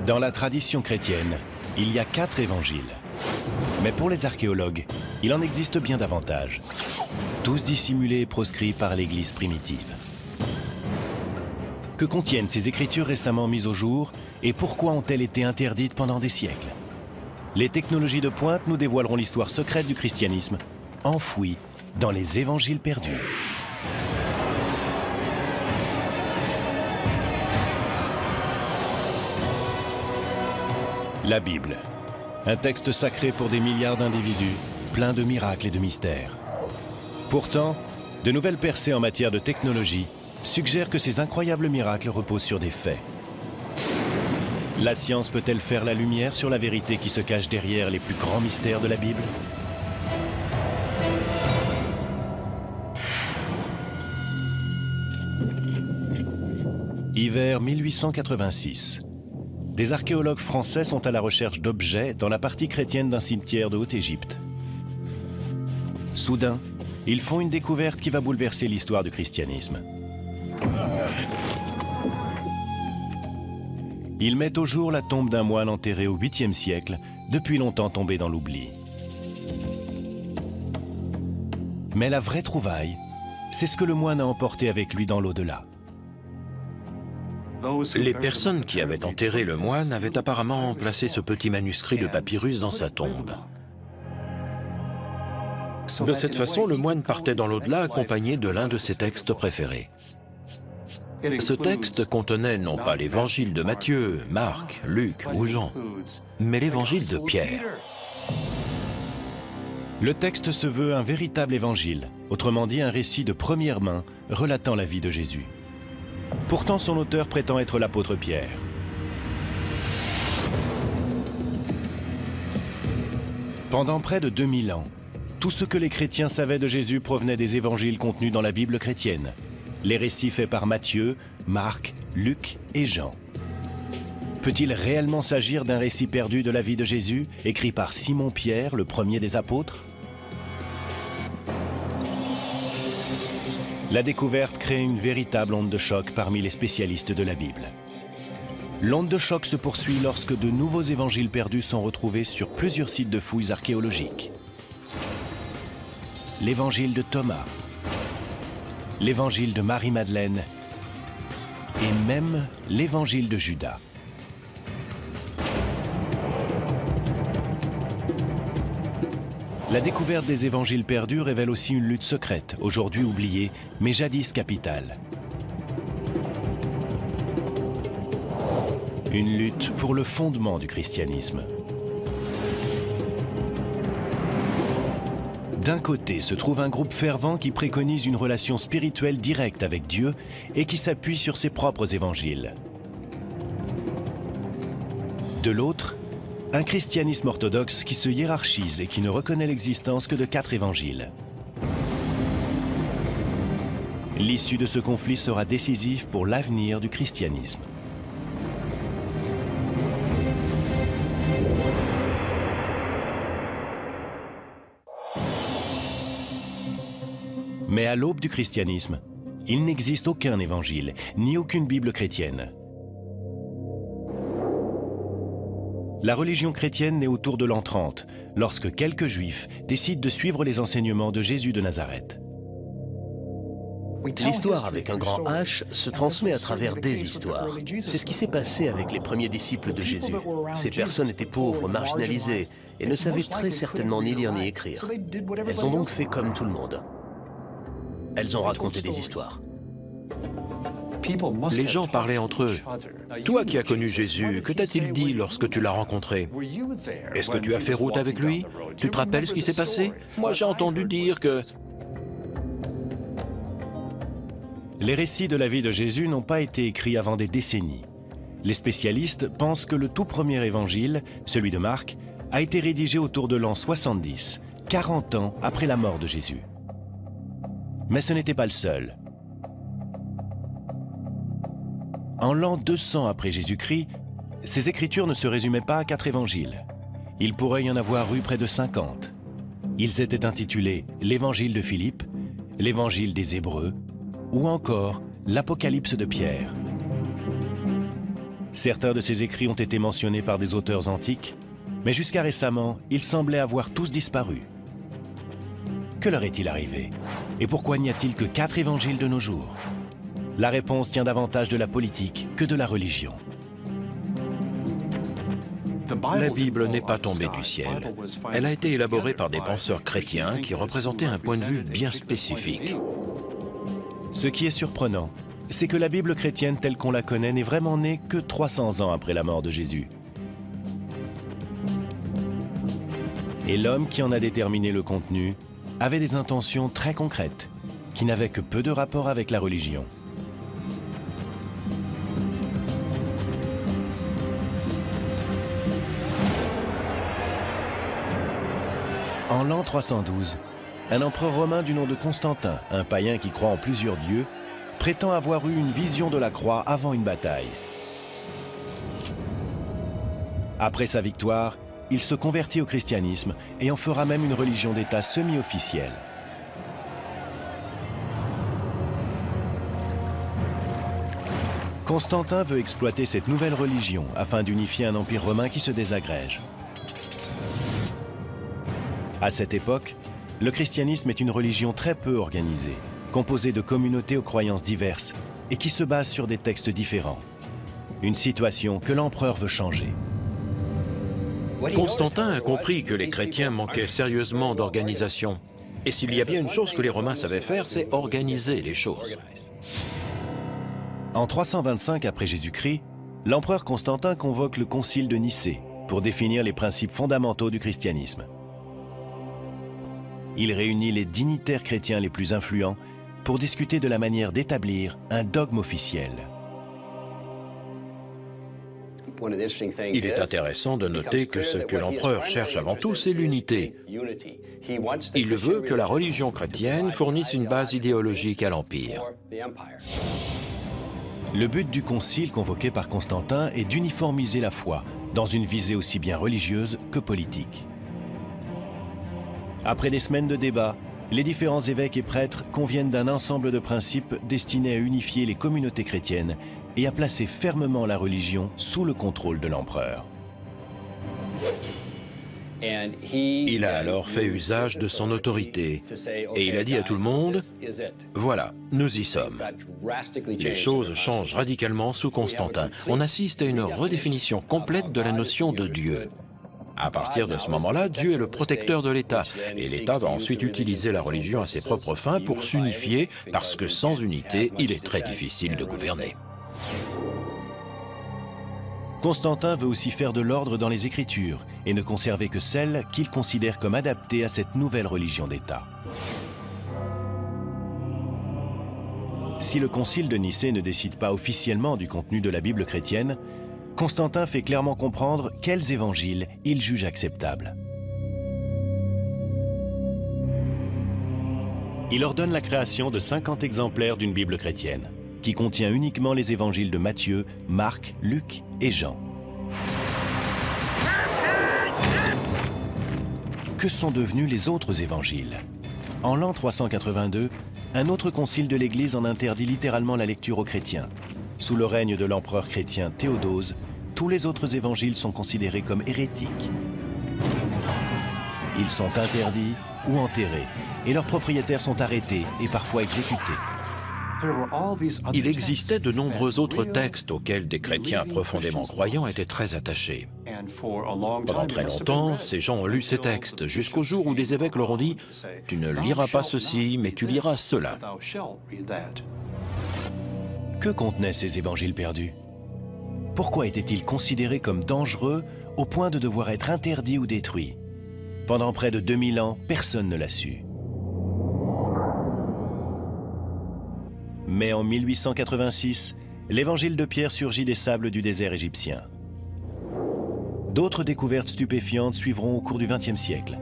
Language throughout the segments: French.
Dans la tradition chrétienne, il y a 4 évangiles. Mais pour les archéologues, il en existe bien davantage. Tous dissimulés et proscrits par l'Église primitive. Que contiennent ces écritures récemment mises au jour et pourquoi ont-elles été interdites pendant des siècles? Les technologies de pointe nous dévoileront l'histoire secrète du christianisme, enfouie dans les évangiles perdus. La Bible, un texte sacré pour des milliards d'individus, plein de miracles et de mystères. Pourtant, de nouvelles percées en matière de technologie suggèrent que ces incroyables miracles reposent sur des faits. La science peut-elle faire la lumière sur la vérité qui se cache derrière les plus grands mystères de la Bible? Hiver 1886. Des archéologues français sont à la recherche d'objets dans la partie chrétienne d'un cimetière de Haute-Égypte. Soudain, ils font une découverte qui va bouleverser l'histoire du christianisme. Ils mettent au jour la tombe d'un moine enterré au 8e siècle, depuis longtemps tombé dans l'oubli. Mais la vraie trouvaille, c'est ce que le moine a emporté avec lui dans l'au-delà. Les personnes qui avaient enterré le moine avaient apparemment placé ce petit manuscrit de papyrus dans sa tombe. De cette façon, le moine partait dans l'au-delà accompagné de l'un de ses textes préférés. Ce texte contenait non pas l'évangile de Matthieu, Marc, Luc ou Jean, mais l'évangile de Pierre. Le texte se veut un véritable évangile, autrement dit un récit de première main relatant la vie de Jésus. Pourtant, son auteur prétend être l'apôtre Pierre. Pendant près de 2000 ans, tout ce que les chrétiens savaient de Jésus provenait des évangiles contenus dans la Bible chrétienne. Les récits faits par Matthieu, Marc, Luc et Jean. Peut-il réellement s'agir d'un récit perdu de la vie de Jésus, écrit par Simon-Pierre, le premier des apôtres? La découverte crée une véritable onde de choc parmi les spécialistes de la Bible. L'onde de choc se poursuit lorsque de nouveaux évangiles perdus sont retrouvés sur plusieurs sites de fouilles archéologiques. L'évangile de Thomas, l'évangile de Marie-Madeleine et même l'évangile de Judas. La découverte des évangiles perdus révèle aussi une lutte secrète, aujourd'hui oubliée, mais jadis capitale. Une lutte pour le fondement du christianisme. D'un côté se trouve un groupe fervent qui préconise une relation spirituelle directe avec Dieu et qui s'appuie sur ses propres évangiles. De l'autre, un christianisme orthodoxe qui se hiérarchise et qui ne reconnaît l'existence que de 4 évangiles. L'issue de ce conflit sera décisive pour l'avenir du christianisme. Mais à l'aube du christianisme, il n'existe aucun évangile, ni aucune Bible chrétienne. La religion chrétienne naît autour de l'an 30, lorsque quelques juifs décident de suivre les enseignements de Jésus de Nazareth. L'histoire avec un grand H se transmet à travers des histoires. C'est ce qui s'est passé avec les premiers disciples de Jésus. Ces personnes étaient pauvres, marginalisées, et ne savaient très certainement ni lire ni écrire. Elles ont donc fait comme tout le monde. Elles ont raconté des histoires. Les gens parlaient entre eux. Toi qui as connu Jésus, que t'a-t-il dit lorsque tu l'as rencontré? Est-ce que tu as fait route avec lui? Tu te rappelles ce qui s'est passé? Moi, j'ai entendu dire que... Les récits de la vie de Jésus n'ont pas été écrits avant des décennies. Les spécialistes pensent que le tout premier évangile, celui de Marc, a été rédigé autour de l'an 70, 40 ans après la mort de Jésus. Mais ce n'était pas le seul. En l'an 200 après Jésus-Christ, ces écritures ne se résumaient pas à 4 évangiles. Il pourrait y en avoir eu près de 50. Ils étaient intitulés l'Évangile de Philippe, l'Évangile des Hébreux ou encore l'Apocalypse de Pierre. Certains de ces écrits ont été mentionnés par des auteurs antiques, mais jusqu'à récemment, ils semblaient avoir tous disparu. Que leur est-il arrivé? Et pourquoi n'y a-t-il que 4 évangiles de nos jours? La réponse tient davantage de la politique que de la religion. La Bible n'est pas tombée du ciel. Elle a été élaborée par des penseurs chrétiens qui représentaient un point de vue bien spécifique. Ce qui est surprenant, c'est que la Bible chrétienne telle qu'on la connaît n'est vraiment née que 300 ans après la mort de Jésus. Et l'homme qui en a déterminé le contenu avait des intentions très concrètes, qui n'avaient que peu de rapport avec la religion. En l'an 312, un empereur romain du nom de Constantin, un païen qui croit en plusieurs dieux, prétend avoir eu une vision de la croix avant une bataille. Après sa victoire, il se convertit au christianisme et en fera même une religion d'État semi-officielle. Constantin veut exploiter cette nouvelle religion afin d'unifier un empire romain qui se désagrège. À cette époque, le christianisme est une religion très peu organisée, composée de communautés aux croyances diverses et qui se base sur des textes différents. Une situation que l'empereur veut changer. Constantin a compris que les chrétiens manquaient sérieusement d'organisation. Et s'il y a bien une chose que les Romains savaient faire, c'est organiser les choses. En 325 après Jésus-Christ, l'empereur Constantin convoque le concile de Nicée pour définir les principes fondamentaux du christianisme. Il réunit les dignitaires chrétiens les plus influents pour discuter de la manière d'établir un dogme officiel. Il est intéressant de noter que ce que l'empereur cherche avant tout, c'est l'unité. Il veut que la religion chrétienne fournisse une base idéologique à l'Empire. Le but du concile convoqué par Constantin est d'uniformiser la foi dans une visée aussi bien religieuse que politique. Après des semaines de débats, les différents évêques et prêtres conviennent d'un ensemble de principes destinés à unifier les communautés chrétiennes et à placer fermement la religion sous le contrôle de l'empereur. Il a alors fait usage de son autorité et il a dit à tout le monde, « Voilà, nous y sommes ». Les choses changent radicalement sous Constantin. On assiste à une redéfinition complète de la notion de Dieu. À partir de ce moment-là, Dieu est le protecteur de l'État, et l'État va ensuite utiliser la religion à ses propres fins pour s'unifier, parce que sans unité, il est très difficile de gouverner. Constantin veut aussi faire de l'ordre dans les Écritures et ne conserver que celles qu'il considère comme adaptées à cette nouvelle religion d'État. Si le concile de Nicée ne décide pas officiellement du contenu de la Bible chrétienne, Constantin fait clairement comprendre quels évangiles il juge acceptables. Il ordonne la création de 50 exemplaires d'une Bible chrétienne, qui contient uniquement les évangiles de Matthieu, Marc, Luc et Jean. Que sont devenus les autres évangiles? En l'an 382, un autre concile de l'Église en interdit littéralement la lecture aux chrétiens. Sous le règne de l'empereur chrétien Théodose, tous les autres évangiles sont considérés comme hérétiques. Ils sont interdits ou enterrés, et leurs propriétaires sont arrêtés et parfois exécutés. Il existait de nombreux autres textes auxquels des chrétiens profondément croyants étaient très attachés. Pendant très longtemps, ces gens ont lu ces textes, jusqu'au jour où des évêques leur ont dit « Tu ne liras pas ceci, mais tu liras cela ». Que contenaient ces évangiles perdus? Pourquoi étaient-ils considérés comme dangereux au point de devoir être interdits ou détruits? Pendant près de 2000 ans, personne ne l'a su. Mais en 1886, l'évangile de Pierre surgit des sables du désert égyptien. D'autres découvertes stupéfiantes suivront au cours du XXe siècle.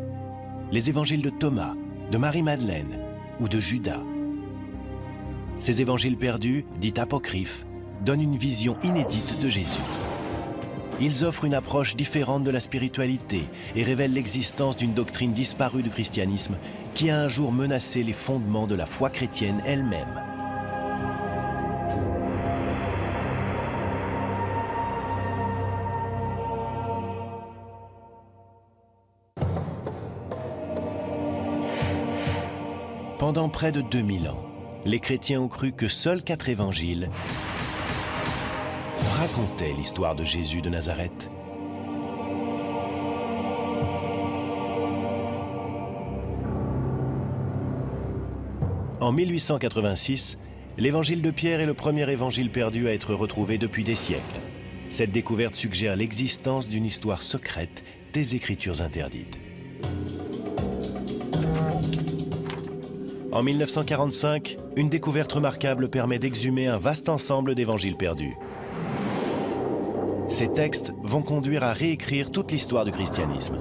Les évangiles de Thomas, de Marie-Madeleine ou de Judas. Ces évangiles perdus, dits apocryphes, donnent une vision inédite de Jésus. Ils offrent une approche différente de la spiritualité et révèlent l'existence d'une doctrine disparue du christianisme qui a un jour menacé les fondements de la foi chrétienne elle-même. Pendant près de 2000 ans, les chrétiens ont cru que seuls 4 évangiles racontaient l'histoire de Jésus de Nazareth. En 1886, l'évangile de Pierre est le premier évangile perdu à être retrouvé depuis des siècles. Cette découverte suggère l'existence d'une histoire secrète des Écritures interdites. En 1945, une découverte remarquable permet d'exhumer un vaste ensemble d'évangiles perdus. Ces textes vont conduire à réécrire toute l'histoire du christianisme.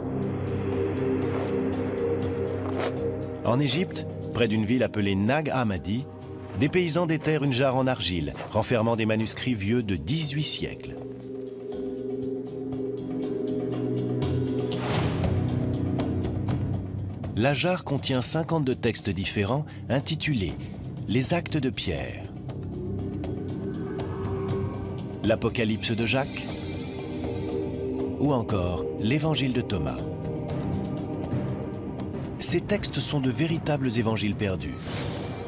En Égypte, près d'une ville appelée Nag Hammadi, des paysans déterrent une jarre en argile, renfermant des manuscrits vieux de 18 siècles. La jarre contient 52 textes différents intitulés « Les Actes de Pierre », « L'Apocalypse de Jacques » ou encore « l'Évangile de Thomas ». Ces textes sont de véritables évangiles perdus.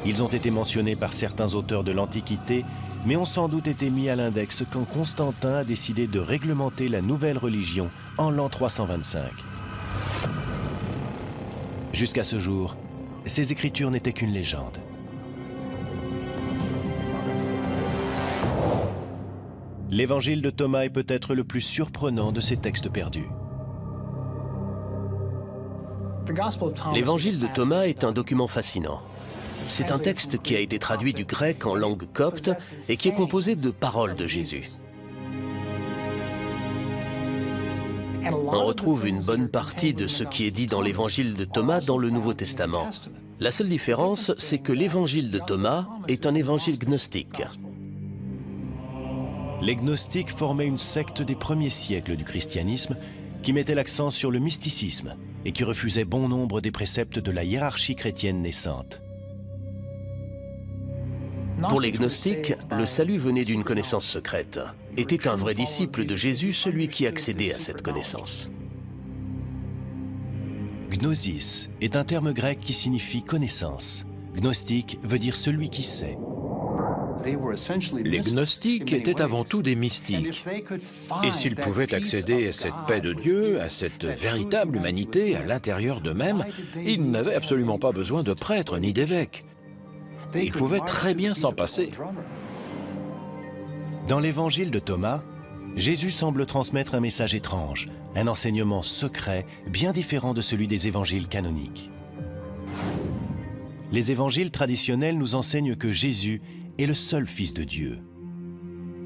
Ils ont été mentionnés par certains auteurs de l'Antiquité, mais ont sans doute été mis à l'index quand Constantin a décidé de réglementer la nouvelle religion en l'an 325. Jusqu'à ce jour, ces écritures n'étaient qu'une légende. L'évangile de Thomas est peut-être le plus surprenant de ces textes perdus. L'évangile de Thomas est un document fascinant. C'est un texte qui a été traduit du grec en langue copte et qui est composé de paroles de Jésus. On retrouve une bonne partie de ce qui est dit dans l'évangile de Thomas dans le Nouveau Testament. La seule différence, c'est que l'évangile de Thomas est un évangile gnostique. Les gnostiques formaient une secte des premiers siècles du christianisme qui mettait l'accent sur le mysticisme et qui refusait bon nombre des préceptes de la hiérarchie chrétienne naissante. Pour les gnostiques, le salut venait d'une connaissance secrète. Était un vrai disciple de Jésus celui qui accédait à cette connaissance. Gnosis est un terme grec qui signifie connaissance. Gnostique veut dire celui qui sait. Les gnostiques étaient avant tout des mystiques. Et s'ils pouvaient accéder à cette paix de Dieu, à cette véritable humanité à l'intérieur d'eux-mêmes, ils n'avaient absolument pas besoin de prêtres ni d'évêques. Ils pouvaient très bien s'en passer. Dans l'évangile de Thomas, Jésus semble transmettre un message étrange, un enseignement secret bien différent de celui des évangiles canoniques. Les évangiles traditionnels nous enseignent que Jésus est le seul Fils de Dieu.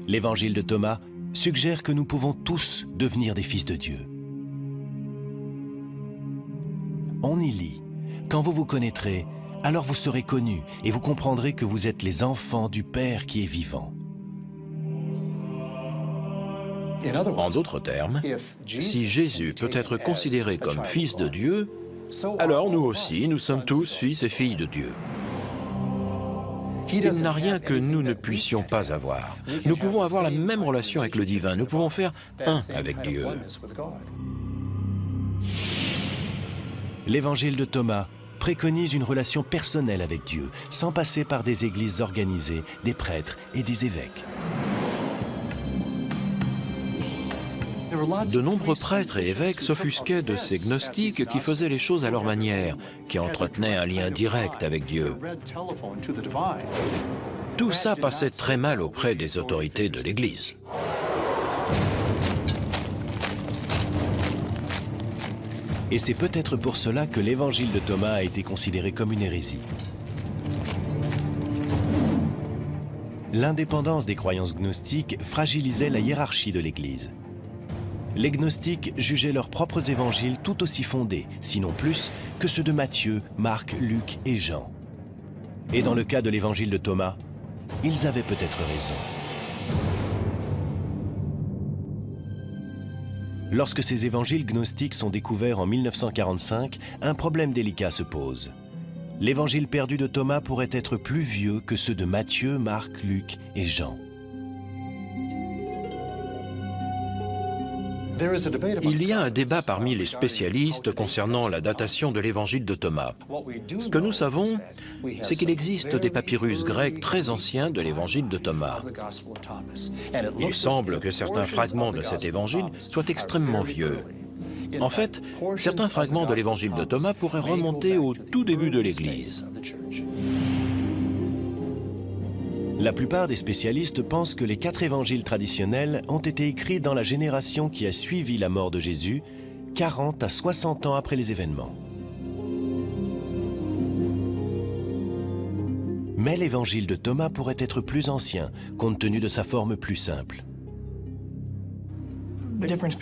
L'évangile de Thomas suggère que nous pouvons tous devenir des fils de Dieu. On y lit « Quand vous vous connaîtrez, alors vous serez connus et vous comprendrez que vous êtes les enfants du Père qui est vivant. » En d'autres termes, si Jésus peut être considéré comme Fils de Dieu, alors nous aussi, nous sommes tous fils et filles de Dieu. Il n'a rien que nous ne puissions pas avoir. Nous pouvons avoir la même relation avec le divin, nous pouvons faire un avec Dieu. L'évangile de Thomas préconise une relation personnelle avec Dieu, sans passer par des églises organisées, des prêtres et des évêques. De nombreux prêtres et évêques s'offusquaient de ces gnostiques qui faisaient les choses à leur manière, qui entretenaient un lien direct avec Dieu. Tout ça passait très mal auprès des autorités de l'Église. Et c'est peut-être pour cela que l'évangile de Thomas a été considéré comme une hérésie. L'indépendance des croyances gnostiques fragilisait la hiérarchie de l'Église. Les gnostiques jugeaient leurs propres évangiles tout aussi fondés, sinon plus, que ceux de Matthieu, Marc, Luc et Jean. Et dans le cas de l'évangile de Thomas, ils avaient peut-être raison. Lorsque ces évangiles gnostiques sont découverts en 1945, un problème délicat se pose. L'évangile perdu de Thomas pourrait être plus vieux que ceux de Matthieu, Marc, Luc et Jean. Il y a un débat parmi les spécialistes concernant la datation de l'évangile de Thomas. Ce que nous savons, c'est qu'il existe des papyrus grecs très anciens de l'évangile de Thomas. Il semble que certains fragments de cet évangile soient extrêmement vieux. En fait, certains fragments de l'évangile de Thomas pourraient remonter au tout début de l'Église. La plupart des spécialistes pensent que les 4 évangiles traditionnels ont été écrits dans la génération qui a suivi la mort de Jésus, 40 à 60 ans après les événements. Mais l'évangile de Thomas pourrait être plus ancien, compte tenu de sa forme plus simple.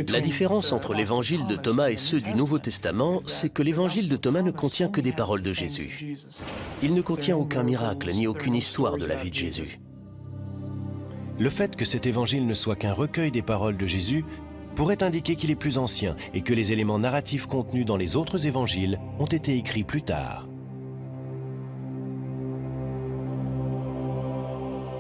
La différence entre l'évangile de Thomas et ceux du Nouveau Testament, c'est que l'évangile de Thomas ne contient que des paroles de Jésus. Il ne contient aucun miracle ni aucune histoire de la vie de Jésus. Le fait que cet évangile ne soit qu'un recueil des paroles de Jésus pourrait indiquer qu'il est plus ancien et que les éléments narratifs contenus dans les autres évangiles ont été écrits plus tard.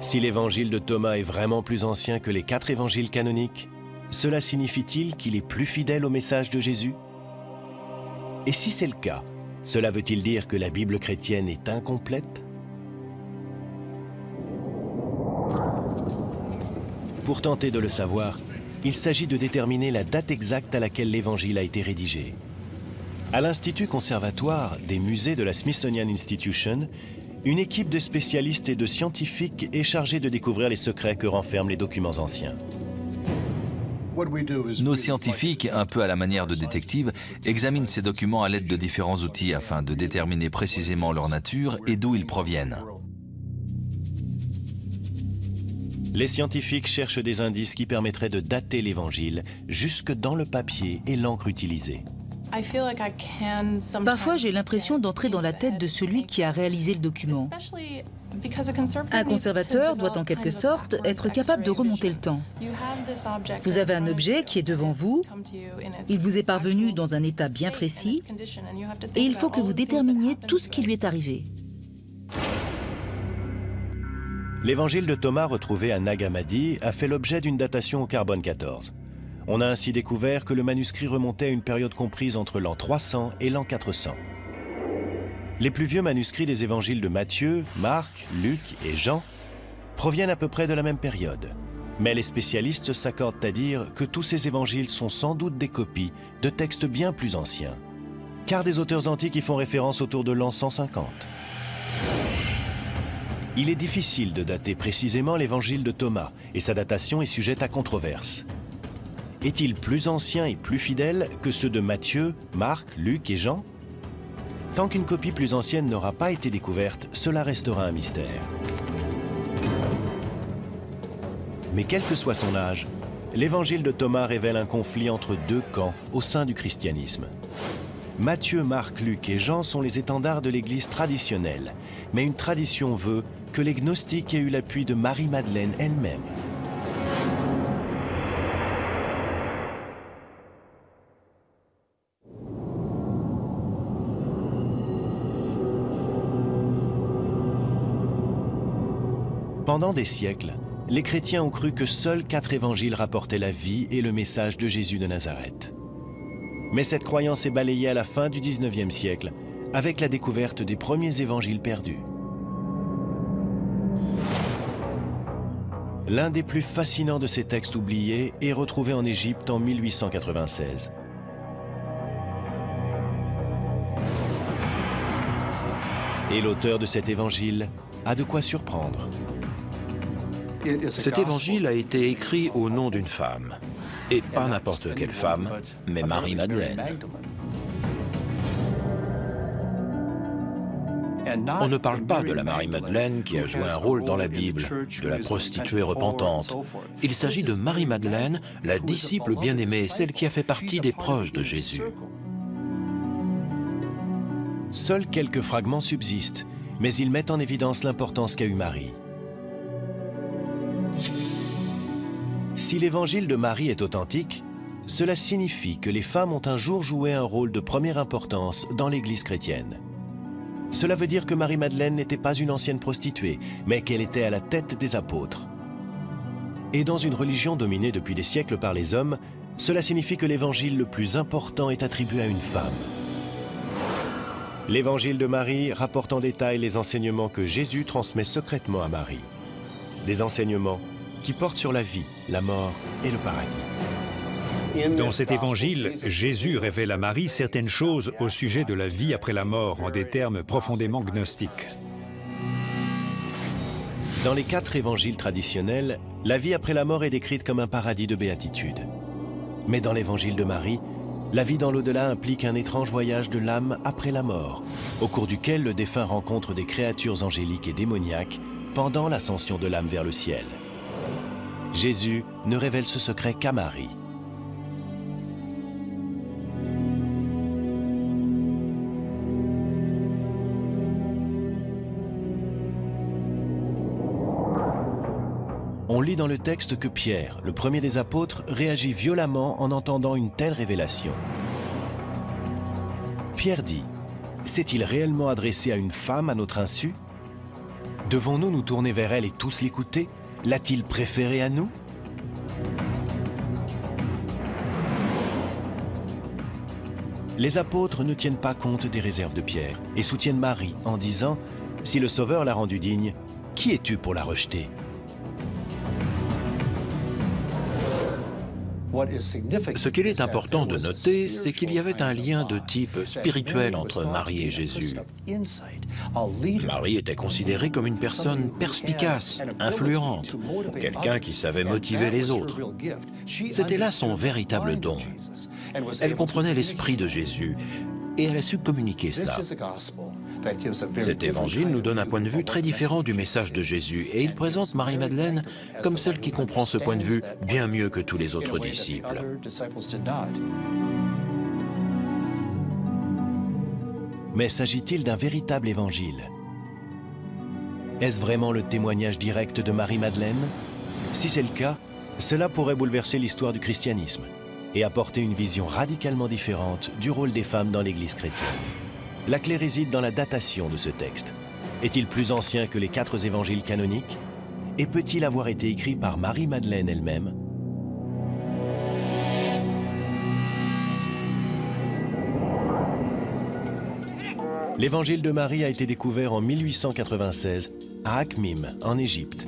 Si l'évangile de Thomas est vraiment plus ancien que les 4 évangiles canoniques, cela signifie-t-il qu'il est plus fidèle au message de Jésus? Et si c'est le cas, cela veut-il dire que la Bible chrétienne est incomplète? Pour tenter de le savoir, il s'agit de déterminer la date exacte à laquelle l'Évangile a été rédigé. À l'Institut conservatoire des musées de la Smithsonian Institution, une équipe de spécialistes et de scientifiques est chargée de découvrir les secrets que renferment les documents anciens. Nos scientifiques, un peu à la manière de détectives, examinent ces documents à l'aide de différents outils afin de déterminer précisément leur nature et d'où ils proviennent. Les scientifiques cherchent des indices qui permettraient de dater l'Évangile jusque dans le papier et l'encre utilisée. Parfois, j'ai l'impression d'entrer dans la tête de celui qui a réalisé le document. Un conservateur doit en quelque sorte être capable de remonter le temps. Vous avez un objet qui est devant vous, il vous est parvenu dans un état bien précis, et il faut que vous déterminiez tout ce qui lui est arrivé. L'évangile de Thomas retrouvé à Nag Hammadi a fait l'objet d'une datation au carbone 14. On a ainsi découvert que le manuscrit remontait à une période comprise entre l'an 300 et l'an 400. Les plus vieux manuscrits des évangiles de Matthieu, Marc, Luc et Jean proviennent à peu près de la même période. Mais les spécialistes s'accordent à dire que tous ces évangiles sont sans doute des copies de textes bien plus anciens, car des auteurs antiques y font référence autour de l'an 150. Il est difficile de dater précisément l'évangile de Thomas, et sa datation est sujette à controverse. Est-il plus ancien et plus fidèle que ceux de Matthieu, Marc, Luc et Jean? Tant qu'une copie plus ancienne n'aura pas été découverte, cela restera un mystère. Mais quel que soit son âge, l'évangile de Thomas révèle un conflit entre 2 camps au sein du christianisme. Matthieu, Marc, Luc et Jean sont les étendards de l'Église traditionnelle, mais une tradition veut que les gnostiques aient eu l'appui de Marie-Madeleine elle-même. Pendant des siècles, les chrétiens ont cru que seuls 4 évangiles rapportaient la vie et le message de Jésus de Nazareth. Mais cette croyance est balayée à la fin du XIXe siècle, avec la découverte des premiers évangiles perdus. L'un des plus fascinants de ces textes oubliés est retrouvé en Égypte en 1896. Et l'auteur de cet évangile a de quoi surprendre. Cet évangile a été écrit au nom d'une femme. Et pas n'importe quelle femme, mais Marie-Madeleine. On ne parle pas de la Marie-Madeleine qui a joué un rôle dans la Bible, de la prostituée repentante. Il s'agit de Marie-Madeleine, la disciple bien-aimée, celle qui a fait partie des proches de Jésus. Seuls quelques fragments subsistent, mais ils mettent en évidence l'importance qu'a eu Marie. Si l'évangile de Marie est authentique, cela signifie que les femmes ont un jour joué un rôle de première importance dans l'Église chrétienne. Cela veut dire que Marie-Madeleine n'était pas une ancienne prostituée, mais qu'elle était à la tête des apôtres. Et dans une religion dominée depuis des siècles par les hommes, cela signifie que l'évangile le plus important est attribué à une femme. L'évangile de Marie rapporte en détail les enseignements que Jésus transmet secrètement à Marie. Des enseignements qui portent sur la vie, la mort et le paradis. Dans cet évangile, Jésus révèle à Marie certaines choses au sujet de la vie après la mort en des termes profondément gnostiques. Dans les 4 évangiles traditionnels, la vie après la mort est décrite comme un paradis de béatitude. Mais dans l'évangile de Marie, la vie dans l'au-delà implique un étrange voyage de l'âme après la mort, au cours duquel le défunt rencontre des créatures angéliques et démoniaques pendant l'ascension de l'âme vers le ciel. Jésus ne révèle ce secret qu'à Marie. On lit dans le texte que Pierre, le premier des apôtres, réagit violemment en entendant une telle révélation. Pierre dit, « S'est-il réellement adressé à une femme à notre insu? Devons-nous nous tourner vers elle et tous l'écouter? L'a-t-il préféré à nous ?» Les apôtres ne tiennent pas compte des réserves de Pierre et soutiennent Marie en disant, « Si le Sauveur l'a rendue digne, qui es-tu pour la rejeter ?» Ce qu'il est important de noter, c'est qu'il y avait un lien de type spirituel entre Marie et Jésus. Marie était considérée comme une personne perspicace, influente, quelqu'un qui savait motiver les autres. C'était là son véritable don. Elle comprenait l'esprit de Jésus et elle a su communiquer cela. Cet évangile nous donne un point de vue très différent du message de Jésus et il présente Marie-Madeleine comme celle qui comprend ce point de vue bien mieux que tous les autres disciples. Mais s'agit-il d'un véritable évangile? Est-ce vraiment le témoignage direct de Marie-Madeleine? Si c'est le cas, cela pourrait bouleverser l'histoire du christianisme et apporter une vision radicalement différente du rôle des femmes dans l'Église chrétienne. La clé réside dans la datation de ce texte. Est-il plus ancien que les 4 évangiles canoniques? Et peut-il avoir été écrit par Marie-Madeleine elle-même? L'évangile de Marie a été découvert en 1896 à Akhmim, en Égypte.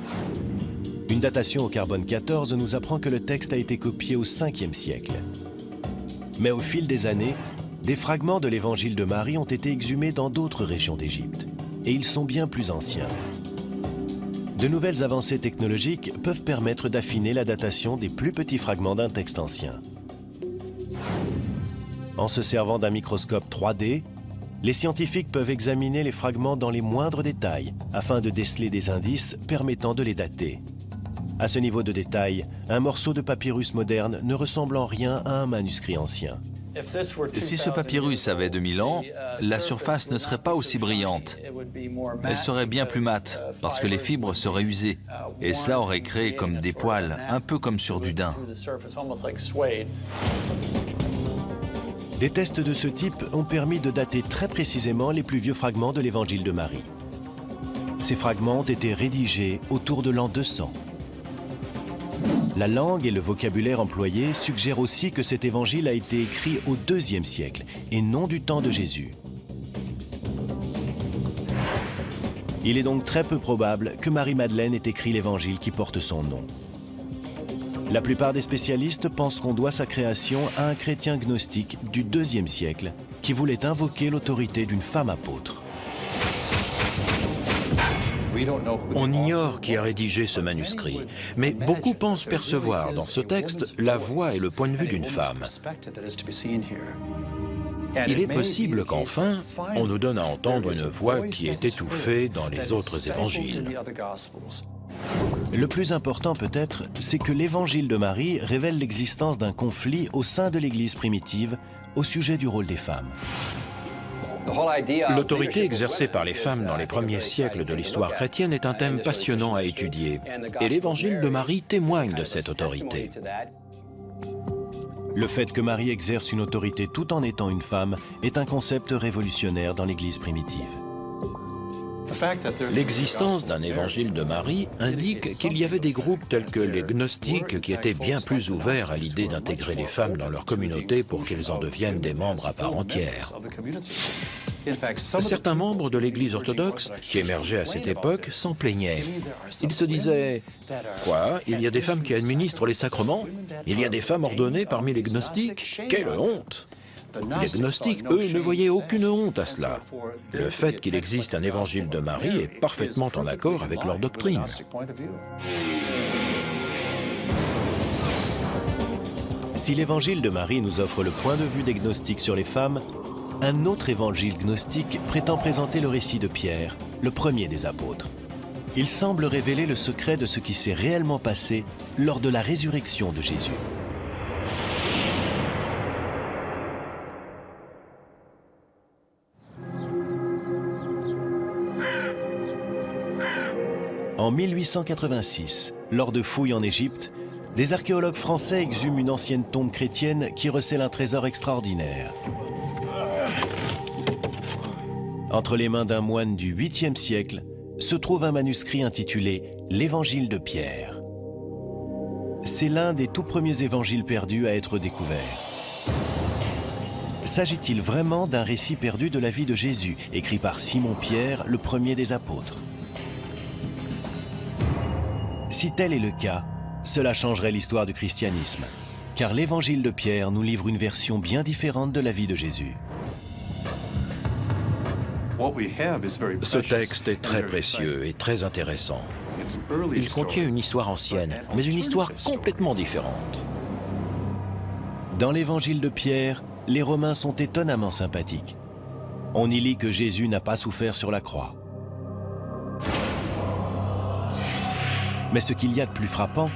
Une datation au carbone 14 nous apprend que le texte a été copié au 5e siècle. Mais au fil des années, des fragments de l'évangile de Marie ont été exhumés dans d'autres régions d'Égypte, et ils sont bien plus anciens. De nouvelles avancées technologiques peuvent permettre d'affiner la datation des plus petits fragments d'un texte ancien. En se servant d'un microscope 3D, les scientifiques peuvent examiner les fragments dans les moindres détails afin de déceler des indices permettant de les dater. À ce niveau de détail, un morceau de papyrus moderne ne ressemble en rien à un manuscrit ancien. Si ce papyrus avait 2000 ans, la surface ne serait pas aussi brillante. Elle serait bien plus mate, parce que les fibres seraient usées, et cela aurait créé comme des poils, un peu comme sur du daim. Des tests de ce type ont permis de dater très précisément les plus vieux fragments de l'évangile de Marie. Ces fragments ont été rédigés autour de l'an 200. La langue et le vocabulaire employés suggèrent aussi que cet évangile a été écrit au IIe siècle et non du temps de Jésus. Il est donc très peu probable que Marie-Madeleine ait écrit l'évangile qui porte son nom. La plupart des spécialistes pensent qu'on doit sa création à un chrétien gnostique du IIe siècle qui voulait invoquer l'autorité d'une femme apôtre. On ignore qui a rédigé ce manuscrit, mais beaucoup pensent percevoir dans ce texte la voix et le point de vue d'une femme. Il est possible qu'enfin, on nous donne à entendre une voix qui est étouffée dans les autres évangiles. Le plus important peut-être, c'est que l'évangile de Marie révèle l'existence d'un conflit au sein de l'Église primitive au sujet du rôle des femmes. L'autorité exercée par les femmes dans les premiers siècles de l'histoire chrétienne est un thème passionnant à étudier, et l'évangile de Marie témoigne de cette autorité. Le fait que Marie exerce une autorité tout en étant une femme est un concept révolutionnaire dans l'Église primitive. L'existence d'un évangile de Marie indique qu'il y avait des groupes tels que les gnostiques qui étaient bien plus ouverts à l'idée d'intégrer les femmes dans leur communauté pour qu'elles en deviennent des membres à part entière. Certains membres de l'Église orthodoxe qui émergeaient à cette époque s'en plaignaient. Ils se disaient « Quoi? Il y a des femmes qui administrent les sacrements? Il y a des femmes ordonnées parmi les gnostiques? Quelle honte !» Les gnostiques, eux, ne voyaient aucune honte à cela. Le fait qu'il existe un évangile de Marie est parfaitement en accord avec leur doctrine. Si l'évangile de Marie nous offre le point de vue des gnostiques sur les femmes, un autre évangile gnostique prétend présenter le récit de Pierre, le premier des apôtres. Il semble révéler le secret de ce qui s'est réellement passé lors de la résurrection de Jésus. En 1886, lors de fouilles en Égypte, des archéologues français exhument une ancienne tombe chrétienne qui recèle un trésor extraordinaire. Entre les mains d'un moine du 8e siècle se trouve un manuscrit intitulé « L'Évangile de Pierre ». C'est l'un des tout premiers évangiles perdus à être découvert. S'agit-il vraiment d'un récit perdu de la vie de Jésus, écrit par Simon-Pierre, le premier des apôtres? Si tel est le cas, cela changerait l'histoire du christianisme, car l'évangile de Pierre nous livre une version bien différente de la vie de Jésus. Ce texte est très précieux et très intéressant. Il contient une histoire ancienne, mais une histoire complètement différente. Dans l'évangile de Pierre, les Romains sont étonnamment sympathiques. On y lit que Jésus n'a pas souffert sur la croix. Mais ce qu'il y a de plus frappant,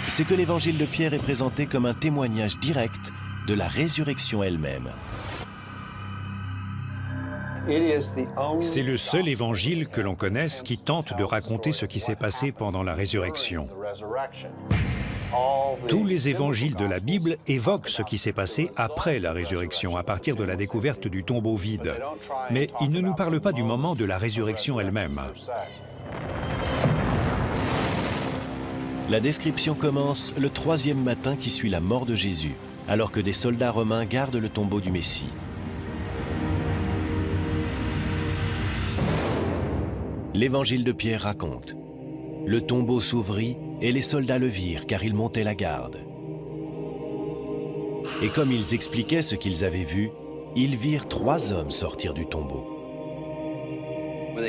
c'est que l'évangile de Pierre est présenté comme un témoignage direct de la résurrection elle-même. C'est le seul évangile que l'on connaisse qui tente de raconter ce qui s'est passé pendant la résurrection. Tous les évangiles de la Bible évoquent ce qui s'est passé après la résurrection, à partir de la découverte du tombeau vide. Mais ils ne nous parlent pas du moment de la résurrection elle-même. La description commence le 3e matin qui suit la mort de Jésus, alors que des soldats romains gardent le tombeau du Messie. L'évangile de Pierre raconte: le tombeau s'ouvrit et les soldats le virent car ils montaient la garde. Et comme ils expliquaient ce qu'ils avaient vu, ils virent 3 hommes sortir du tombeau.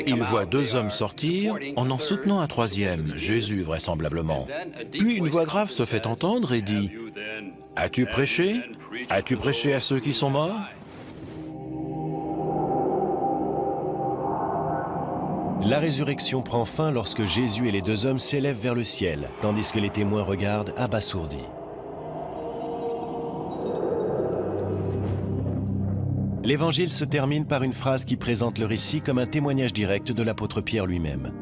Il voit 2 hommes sortir, en soutenant un 3e, Jésus vraisemblablement. Puis une voix grave se fait entendre et dit « As-tu prêché? As-tu prêché à ceux qui sont morts ?» La résurrection prend fin lorsque Jésus et les 2 hommes s'élèvent vers le ciel, tandis que les témoins regardent abasourdis. L'évangile se termine par une phrase qui présente le récit comme un témoignage direct de l'apôtre Pierre lui-même.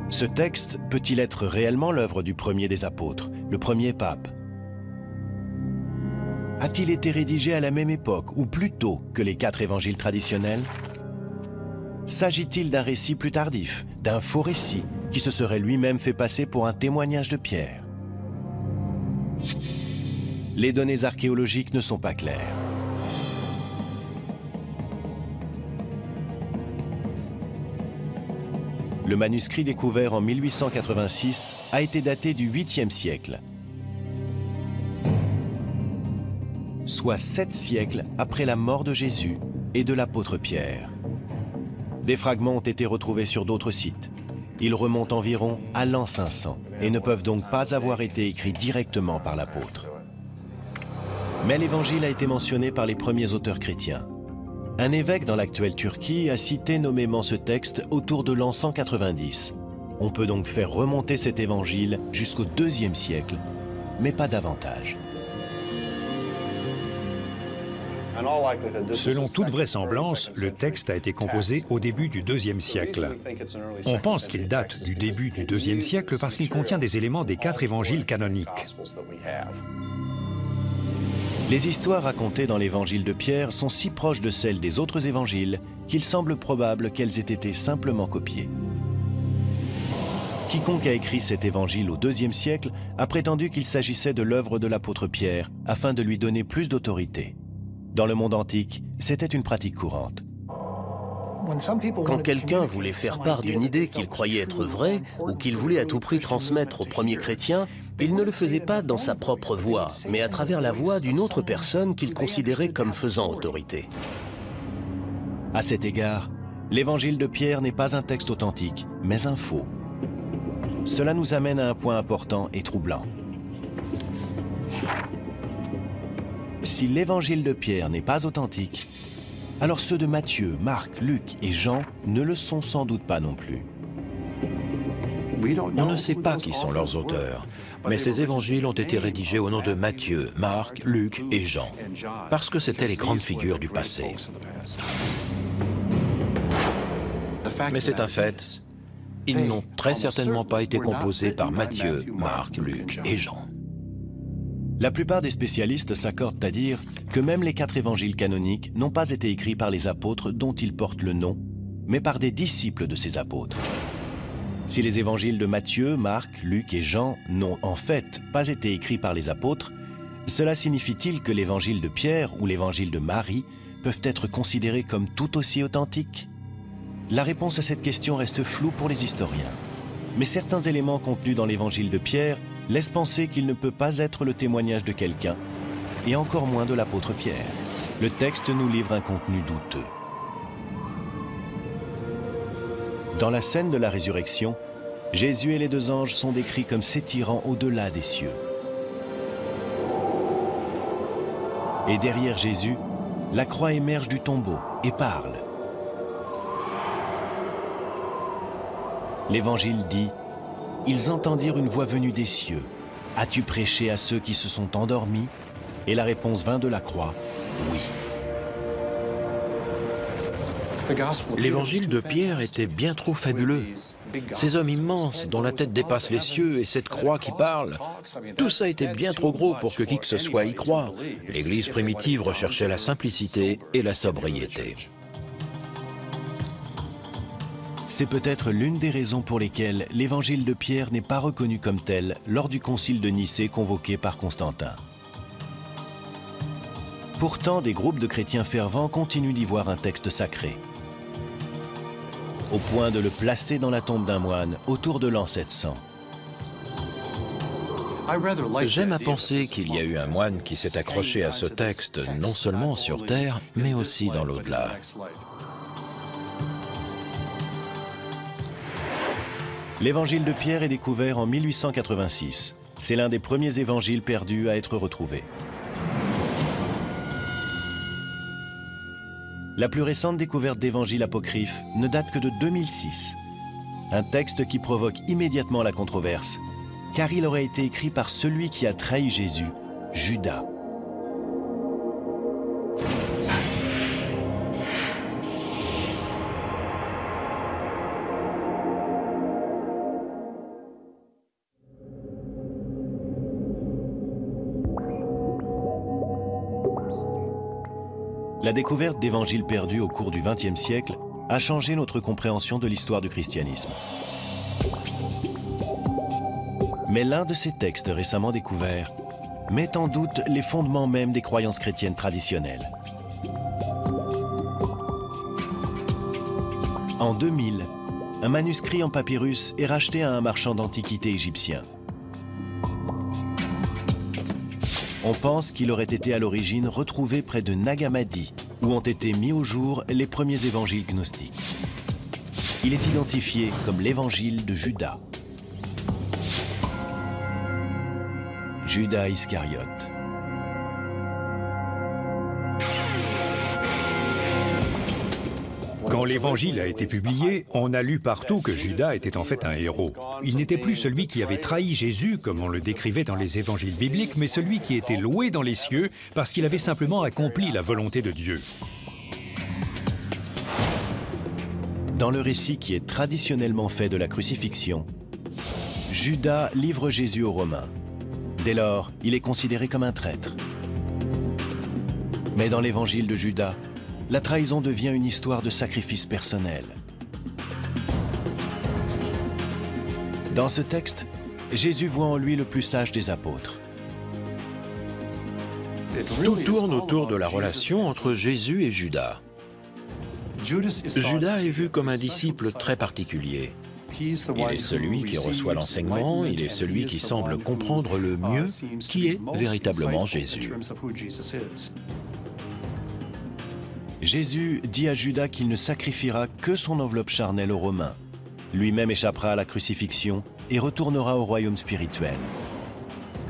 Ce texte peut-il être réellement l'œuvre du premier des apôtres, le premier pape? A-t-il été rédigé à la même époque ou plus tôt que les 4 évangiles traditionnels? S'agit-il d'un récit plus tardif, d'un faux récit qui se serait lui-même fait passer pour un témoignage de Pierre? Les données archéologiques ne sont pas claires. Le manuscrit découvert en 1886 a été daté du 8e siècle, soit 7 siècles après la mort de Jésus et de l'apôtre Pierre. Des fragments ont été retrouvés sur d'autres sites. Ils remontent environ à l'an 500 et ne peuvent donc pas avoir été écrits directement par l'apôtre. Mais l'évangile a été mentionné par les premiers auteurs chrétiens. Un évêque dans l'actuelle Turquie a cité nommément ce texte autour de l'an 190. On peut donc faire remonter cet évangile jusqu'au 2e siècle, mais pas davantage. Selon toute vraisemblance, le texte a été composé au début du 2e siècle. On pense qu'il date du début du 2e siècle parce qu'il contient des éléments des 4 évangiles canoniques. Les histoires racontées dans l'évangile de Pierre sont si proches de celles des autres évangiles qu'il semble probable qu'elles aient été simplement copiées. Quiconque a écrit cet évangile au IIe siècle a prétendu qu'il s'agissait de l'œuvre de l'apôtre Pierre afin de lui donner plus d'autorité. Dans le monde antique, c'était une pratique courante. Quand quelqu'un voulait faire part d'une idée qu'il croyait être vraie ou qu'il voulait à tout prix transmettre aux premiers chrétiens, il ne le faisait pas dans sa propre voix, mais à travers la voix d'une autre personne qu'il considérait comme faisant autorité. À cet égard, l'évangile de Pierre n'est pas un texte authentique, mais un faux. Cela nous amène à un point important et troublant. Si l'évangile de Pierre n'est pas authentique, alors ceux de Matthieu, Marc, Luc et Jean ne le sont sans doute pas non plus. On ne sait pas qui sont leurs auteurs, mais ces évangiles ont été rédigés au nom de Matthieu, Marc, Luc et Jean, parce que c'étaient les grandes figures du passé. Mais c'est un fait, ils n'ont très certainement pas été composés par Matthieu, Marc, Luc et Jean. La plupart des spécialistes s'accordent à dire que même les 4 évangiles canoniques n'ont pas été écrits par les apôtres dont ils portent le nom, mais par des disciples de ces apôtres. Si les évangiles de Matthieu, Marc, Luc et Jean n'ont en fait pas été écrits par les apôtres, cela signifie-t-il que l'évangile de Pierre ou l'évangile de Marie peuvent être considérés comme tout aussi authentiques? La réponse à cette question reste floue pour les historiens. Mais certains éléments contenus dans l'évangile de Pierre laissent penser qu'il ne peut pas être le témoignage de quelqu'un, et encore moins de l'apôtre Pierre. Le texte nous livre un contenu douteux. Dans la scène de la résurrection, Jésus et les 2 anges sont décrits comme s'étirant au-delà des cieux. Et derrière Jésus, la croix émerge du tombeau et parle. L'Évangile dit « Ils entendirent une voix venue des cieux. As-tu prêché à ceux qui se sont endormis ?» Et la réponse vint de la croix « Oui ». L'évangile de Pierre était bien trop fabuleux. Ces hommes immenses dont la tête dépasse les cieux et cette croix qui parle, tout ça était bien trop gros pour que qui que ce soit y croie. L'Église primitive recherchait la simplicité et la sobriété. C'est peut-être l'une des raisons pour lesquelles l'évangile de Pierre n'est pas reconnu comme tel lors du concile de Nicée convoqué par Constantin. Pourtant, des groupes de chrétiens fervents continuent d'y voir un texte sacré, au point de le placer dans la tombe d'un moine autour de l'an 700. J'aime à penser qu'il y a eu un moine qui s'est accroché à ce texte non seulement sur terre, mais aussi dans l'au-delà. L'évangile de Pierre est découvert en 1886. C'est l'un des premiers évangiles perdus à être retrouvé. La plus récente découverte d'évangiles apocryphes ne date que de 2006. Un texte qui provoque immédiatement la controverse, car il aurait été écrit par celui qui a trahi Jésus, Judas. La découverte d'évangiles perdus au cours du XXe siècle a changé notre compréhension de l'histoire du christianisme. Mais l'un de ces textes récemment découverts met en doute les fondements même des croyances chrétiennes traditionnelles. En 2000, un manuscrit en papyrus est racheté à un marchand d'antiquités égyptien. On pense qu'il aurait été à l'origine retrouvé près de Nag Hammadi, où ont été mis au jour les premiers évangiles gnostiques. Il est identifié comme l'évangile de Judas. Judas Iscariote. Quand l'Évangile a été publié, on a lu partout que Judas était en fait un héros. Il n'était plus celui qui avait trahi Jésus, comme on le décrivait dans les évangiles bibliques, mais celui qui était loué dans les cieux parce qu'il avait simplement accompli la volonté de Dieu. Dans le récit qui est traditionnellement fait de la crucifixion, Judas livre Jésus aux Romains. Dès lors, il est considéré comme un traître. Mais dans l'évangile de Judas, la trahison devient une histoire de sacrifice personnel. Dans ce texte, Jésus voit en lui le plus sage des apôtres. Tout tourne autour de la relation entre Jésus et Judas. Judas est vu comme un disciple très particulier. Il est celui qui reçoit l'enseignement, il est celui qui semble comprendre le mieux qui est véritablement Jésus. Jésus dit à Judas qu'il ne sacrifiera que son enveloppe charnelle aux Romains. Lui-même échappera à la crucifixion et retournera au royaume spirituel.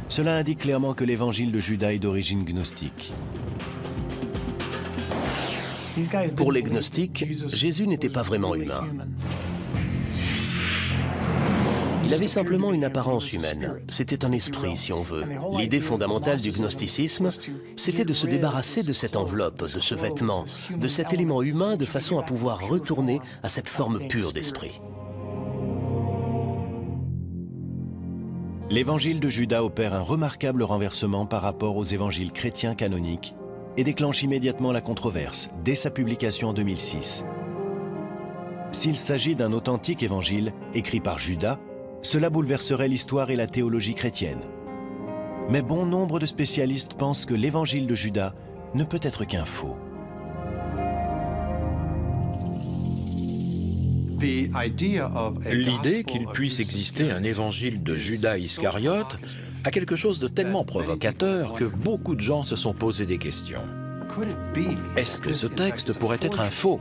Cela indique clairement que l'évangile de Judas est d'origine gnostique. Pour les gnostiques, Jésus n'était pas vraiment humain. Il avait simplement une apparence humaine. C'était un esprit, si on veut. L'idée fondamentale du gnosticisme, c'était de se débarrasser de cette enveloppe, de ce vêtement, de cet élément humain de façon à pouvoir retourner à cette forme pure d'esprit. L'évangile de Judas opère un remarquable renversement par rapport aux évangiles chrétiens canoniques et déclenche immédiatement la controverse dès sa publication en 2006. S'il s'agit d'un authentique évangile écrit par Judas, cela bouleverserait l'histoire et la théologie chrétienne. Mais bon nombre de spécialistes pensent que l'évangile de Judas ne peut être qu'un faux. L'idée qu'il puisse exister un évangile de Judas Iscariote a quelque chose de tellement provocateur que beaucoup de gens se sont posé des questions. Est-ce que ce texte pourrait être un faux ?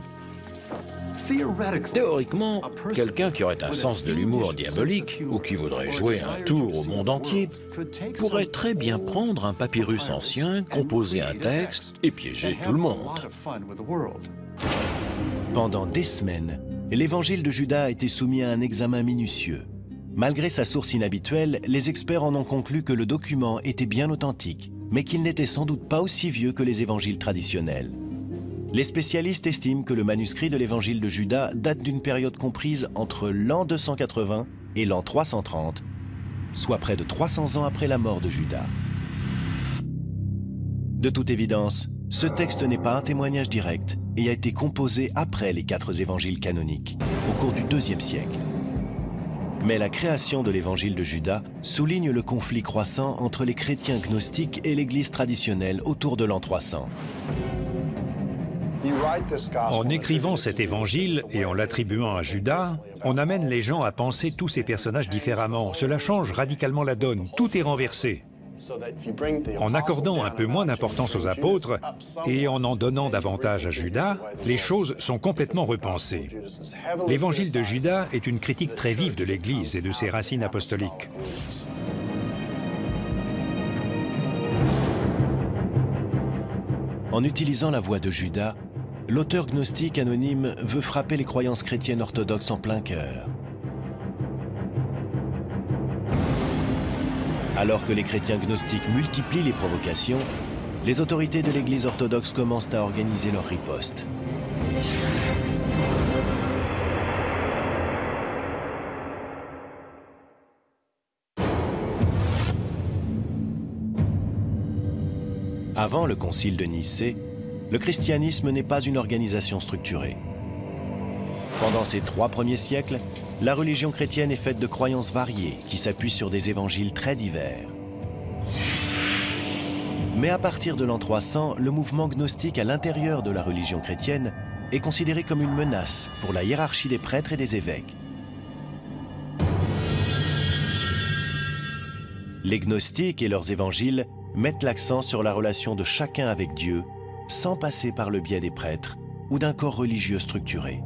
Théoriquement, quelqu'un qui aurait un sens de l'humour diabolique ou qui voudrait jouer un tour au monde entier pourrait très bien prendre un papyrus ancien, composer un texte et piéger tout le monde. Pendant des semaines, l'évangile de Judas a été soumis à un examen minutieux. Malgré sa source inhabituelle, les experts en ont conclu que le document était bien authentique, mais qu'il n'était sans doute pas aussi vieux que les évangiles traditionnels. Les spécialistes estiment que le manuscrit de l'évangile de Judas date d'une période comprise entre l'an 280 et l'an 330, soit près de 300 ans après la mort de Judas. De toute évidence, ce texte n'est pas un témoignage direct et a été composé après les 4 évangiles canoniques, au cours du IIe siècle. Mais la création de l'évangile de Judas souligne le conflit croissant entre les chrétiens gnostiques et l'Église traditionnelle autour de l'an 300. En écrivant cet évangile et en l'attribuant à Judas, on amène les gens à penser tous ces personnages différemment. Cela change radicalement la donne. Tout est renversé. En accordant un peu moins d'importance aux apôtres et en donnant davantage à Judas, les choses sont complètement repensées. L'évangile de Judas est une critique très vive de l'Église et de ses racines apostoliques. En utilisant la voix de Judas, l'auteur gnostique anonyme veut frapper les croyances chrétiennes orthodoxes en plein cœur. Alors que les chrétiens gnostiques multiplient les provocations, les autorités de l'Église orthodoxe commencent à organiser leur riposte. Avant le concile de Nicée, le christianisme n'est pas une organisation structurée. Pendant ces 3 premiers siècles, la religion chrétienne est faite de croyances variées qui s'appuient sur des évangiles très divers. Mais à partir de l'an 300, le mouvement gnostique à l'intérieur de la religion chrétienne est considéré comme une menace pour la hiérarchie des prêtres et des évêques. Les gnostiques et leurs évangiles mettent l'accent sur la relation de chacun avec Dieu, sans passer par le biais des prêtres ou d'un corps religieux structuré.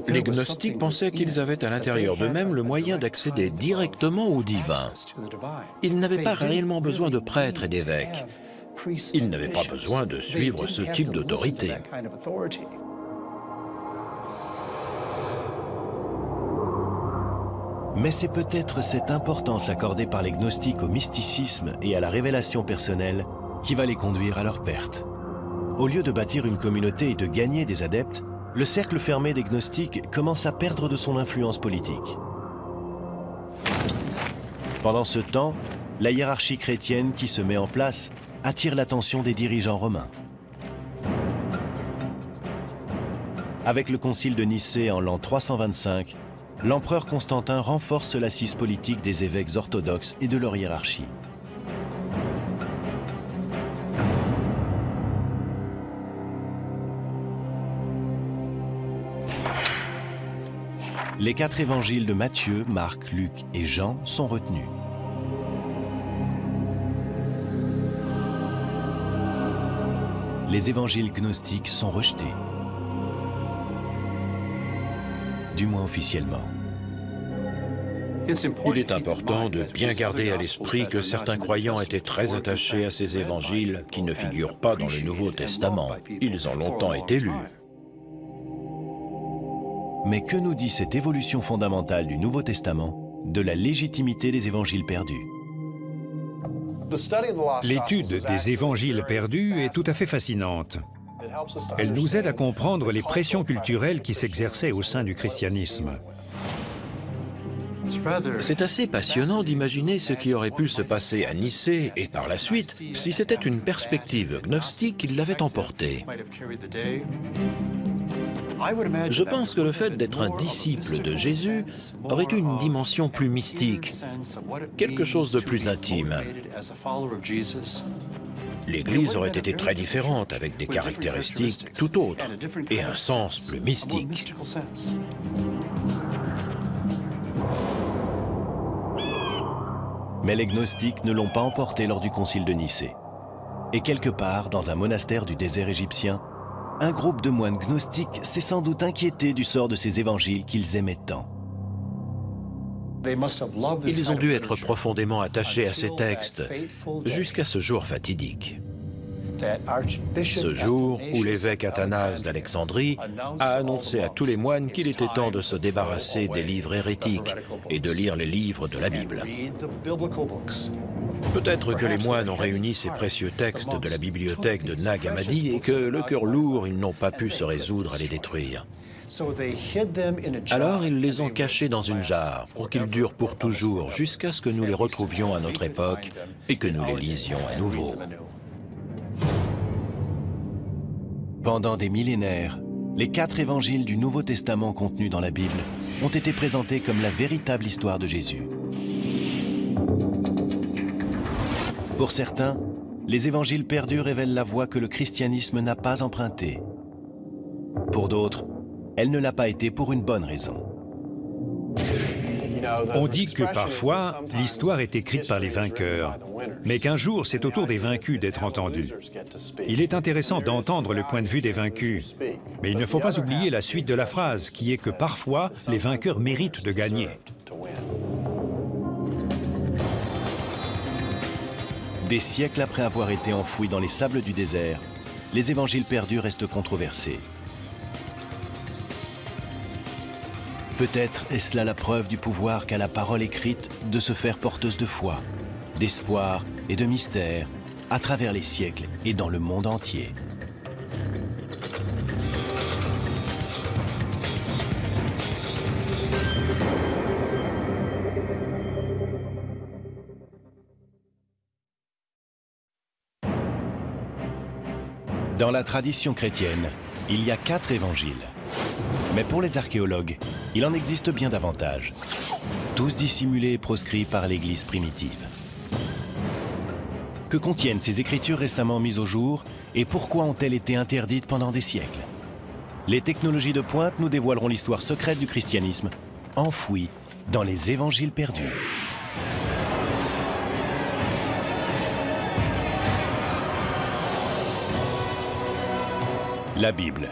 Les gnostiques pensaient qu'ils avaient à l'intérieur d'eux-mêmes le moyen d'accéder directement au divin. Ils n'avaient pas réellement besoin de prêtres et d'évêques. Ils n'avaient pas besoin de suivre ce type d'autorité. Mais c'est peut-être cette importance accordée par les gnostiques au mysticisme et à la révélation personnelle qui va les conduire à leur perte. Au lieu de bâtir une communauté et de gagner des adeptes, le cercle fermé des gnostiques commence à perdre de son influence politique. Pendant ce temps, la hiérarchie chrétienne qui se met en place attire l'attention des dirigeants romains. Avec le concile de Nicée en l'an 325, l'empereur Constantin renforce l'assise politique des évêques orthodoxes et de leur hiérarchie. Les 4 évangiles de Matthieu, Marc, Luc et Jean sont retenus. Les évangiles gnostiques sont rejetés, du moins officiellement. Il est important de bien garder à l'esprit que certains croyants étaient très attachés à ces évangiles qui ne figurent pas dans le Nouveau Testament. Ils ont longtemps été lus. Mais que nous dit cette évolution fondamentale du Nouveau Testament de la légitimité des évangiles perdus? L'étude des évangiles perdus est tout à fait fascinante. Elle nous aide à comprendre les pressions culturelles qui s'exerçaient au sein du christianisme. C'est assez passionnant d'imaginer ce qui aurait pu se passer à Nicée et par la suite si c'était une perspective gnostique qui l'avait emporté. Je pense que le fait d'être un disciple de Jésus aurait eu une dimension plus mystique, quelque chose de plus intime. L'Église aurait été très différente, avec des caractéristiques tout autres et un sens plus mystique. Mais les gnostiques ne l'ont pas emporté lors du concile de Nicée. Et quelque part, dans un monastère du désert égyptien, un groupe de moines gnostiques s'est sans doute inquiété du sort de ces évangiles qu'ils aimaient tant. Ils ont dû être profondément attachés à ces textes, jusqu'à ce jour fatidique. Ce jour où l'évêque Athanase d'Alexandrie a annoncé à tous les moines qu'il était temps de se débarrasser des livres hérétiques et de lire les livres de la Bible. Peut-être que les moines ont réuni ces précieux textes de la bibliothèque de Nag Hammadi et que, le cœur lourd, ils n'ont pas pu se résoudre à les détruire. Alors ils les ont cachés dans une jarre pour qu'ils durent pour toujours jusqu'à ce que nous les retrouvions à notre époque et que nous les lisions à nouveau. Pendant des millénaires, les 4 évangiles du Nouveau Testament contenus dans la Bible ont été présentés comme la véritable histoire de Jésus. Pour certains, les évangiles perdus révèlent la voie que le christianisme n'a pas empruntée. Pour d'autres, elle ne l'a pas été pour une bonne raison. On dit que parfois, l'histoire est écrite par les vainqueurs, mais qu'un jour, c'est au tour des vaincus d'être entendus. Il est intéressant d'entendre le point de vue des vaincus, mais il ne faut pas oublier la suite de la phrase, qui est que parfois, les vainqueurs méritent de gagner. Des siècles après avoir été enfouis dans les sables du désert, les évangiles perdus restent controversés. Peut-être est-ce là la preuve du pouvoir qu'a la parole écrite de se faire porteuse de foi, d'espoir et de mystère à travers les siècles et dans le monde entier. Dans la tradition chrétienne, il y a 4 évangiles. Mais pour les archéologues, il en existe bien davantage, tous dissimulés et proscrits par l'Église primitive. Que contiennent ces écritures récemment mises au jour et pourquoi ont-elles été interdites pendant des siècles? Les technologies de pointe nous dévoileront l'histoire secrète du christianisme, enfouie dans les évangiles perdus. La Bible,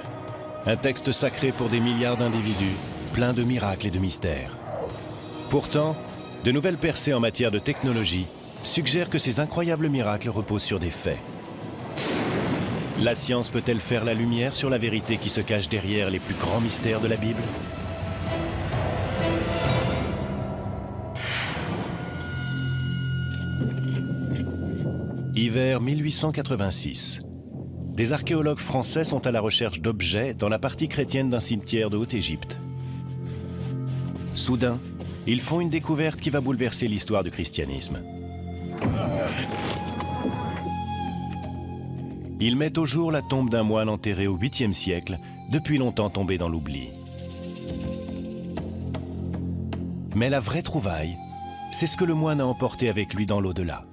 un texte sacré pour des milliards d'individus, plein de miracles et de mystères. Pourtant, de nouvelles percées en matière de technologie suggèrent que ces incroyables miracles reposent sur des faits. La science peut-elle faire la lumière sur la vérité qui se cache derrière les plus grands mystères de la Bible? Hiver 1886. Des archéologues français sont à la recherche d'objets dans la partie chrétienne d'un cimetière de Haute-Égypte. Soudain, ils font une découverte qui va bouleverser l'histoire du christianisme. Ils mettent au jour la tombe d'un moine enterré au 8e siècle, depuis longtemps tombé dans l'oubli. Mais la vraie trouvaille, c'est ce que le moine a emporté avec lui dans l'au-delà.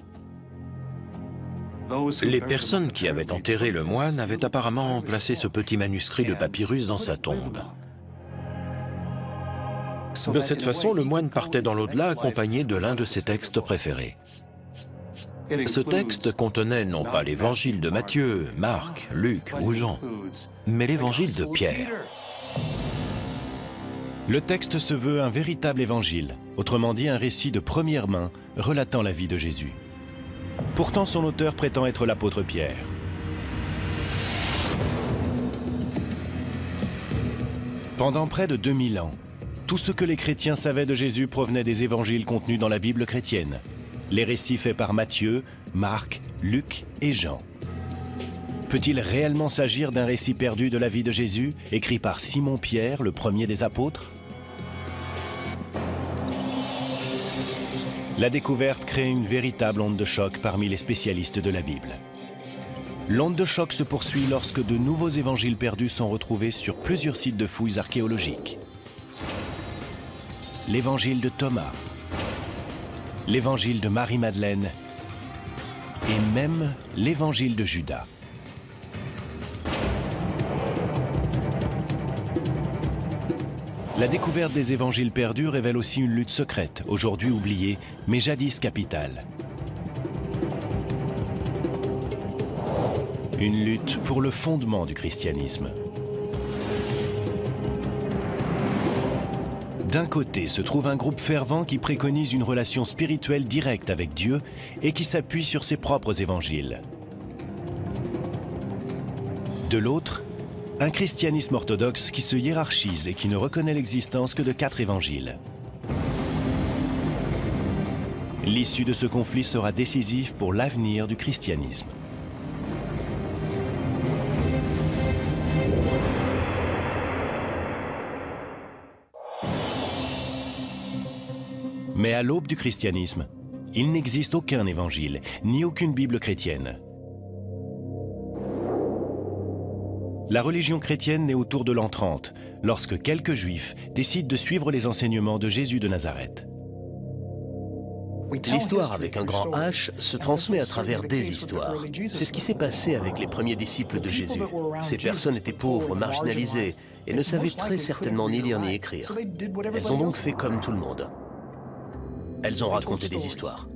Les personnes qui avaient enterré le moine avaient apparemment placé ce petit manuscrit de papyrus dans sa tombe. De cette façon, le moine partait dans l'au-delà accompagné de l'un de ses textes préférés. Ce texte contenait non pas l'évangile de Matthieu, Marc, Luc ou Jean, mais l'évangile de Pierre. Le texte se veut un véritable évangile, autrement dit un récit de première main relatant la vie de Jésus. Pourtant, son auteur prétend être l'apôtre Pierre. Pendant près de 2000 ans, tout ce que les chrétiens savaient de Jésus provenait des évangiles contenus dans la Bible chrétienne, les récits faits par Matthieu, Marc, Luc et Jean. Peut-il réellement s'agir d'un récit perdu de la vie de Jésus, écrit par Simon-Pierre, le premier des apôtres? La découverte crée une véritable onde de choc parmi les spécialistes de la Bible. L'onde de choc se poursuit lorsque de nouveaux évangiles perdus sont retrouvés sur plusieurs sites de fouilles archéologiques. L'évangile de Thomas, l'évangile de Marie-Madeleine et même l'évangile de Judas. La découverte des évangiles perdus révèle aussi une lutte secrète, aujourd'hui oubliée, mais jadis capitale. Une lutte pour le fondement du christianisme. D'un côté se trouve un groupe fervent qui préconise une relation spirituelle directe avec Dieu et qui s'appuie sur ses propres évangiles. De l'autre, un christianisme orthodoxe qui se hiérarchise et qui ne reconnaît l'existence que de 4 évangiles. L'issue de ce conflit sera décisive pour l'avenir du christianisme. Mais à l'aube du christianisme, il n'existe aucun évangile, ni aucune Bible chrétienne. La religion chrétienne naît autour de l'an 30, lorsque quelques Juifs décident de suivre les enseignements de Jésus de Nazareth. L'histoire avec un grand H se transmet à travers des histoires. C'est ce qui s'est passé avec les premiers disciples de Jésus. Ces personnes étaient pauvres, marginalisées, et ne savaient très certainement ni lire ni écrire. Elles ont donc fait comme tout le monde. Elles ont raconté des histoires.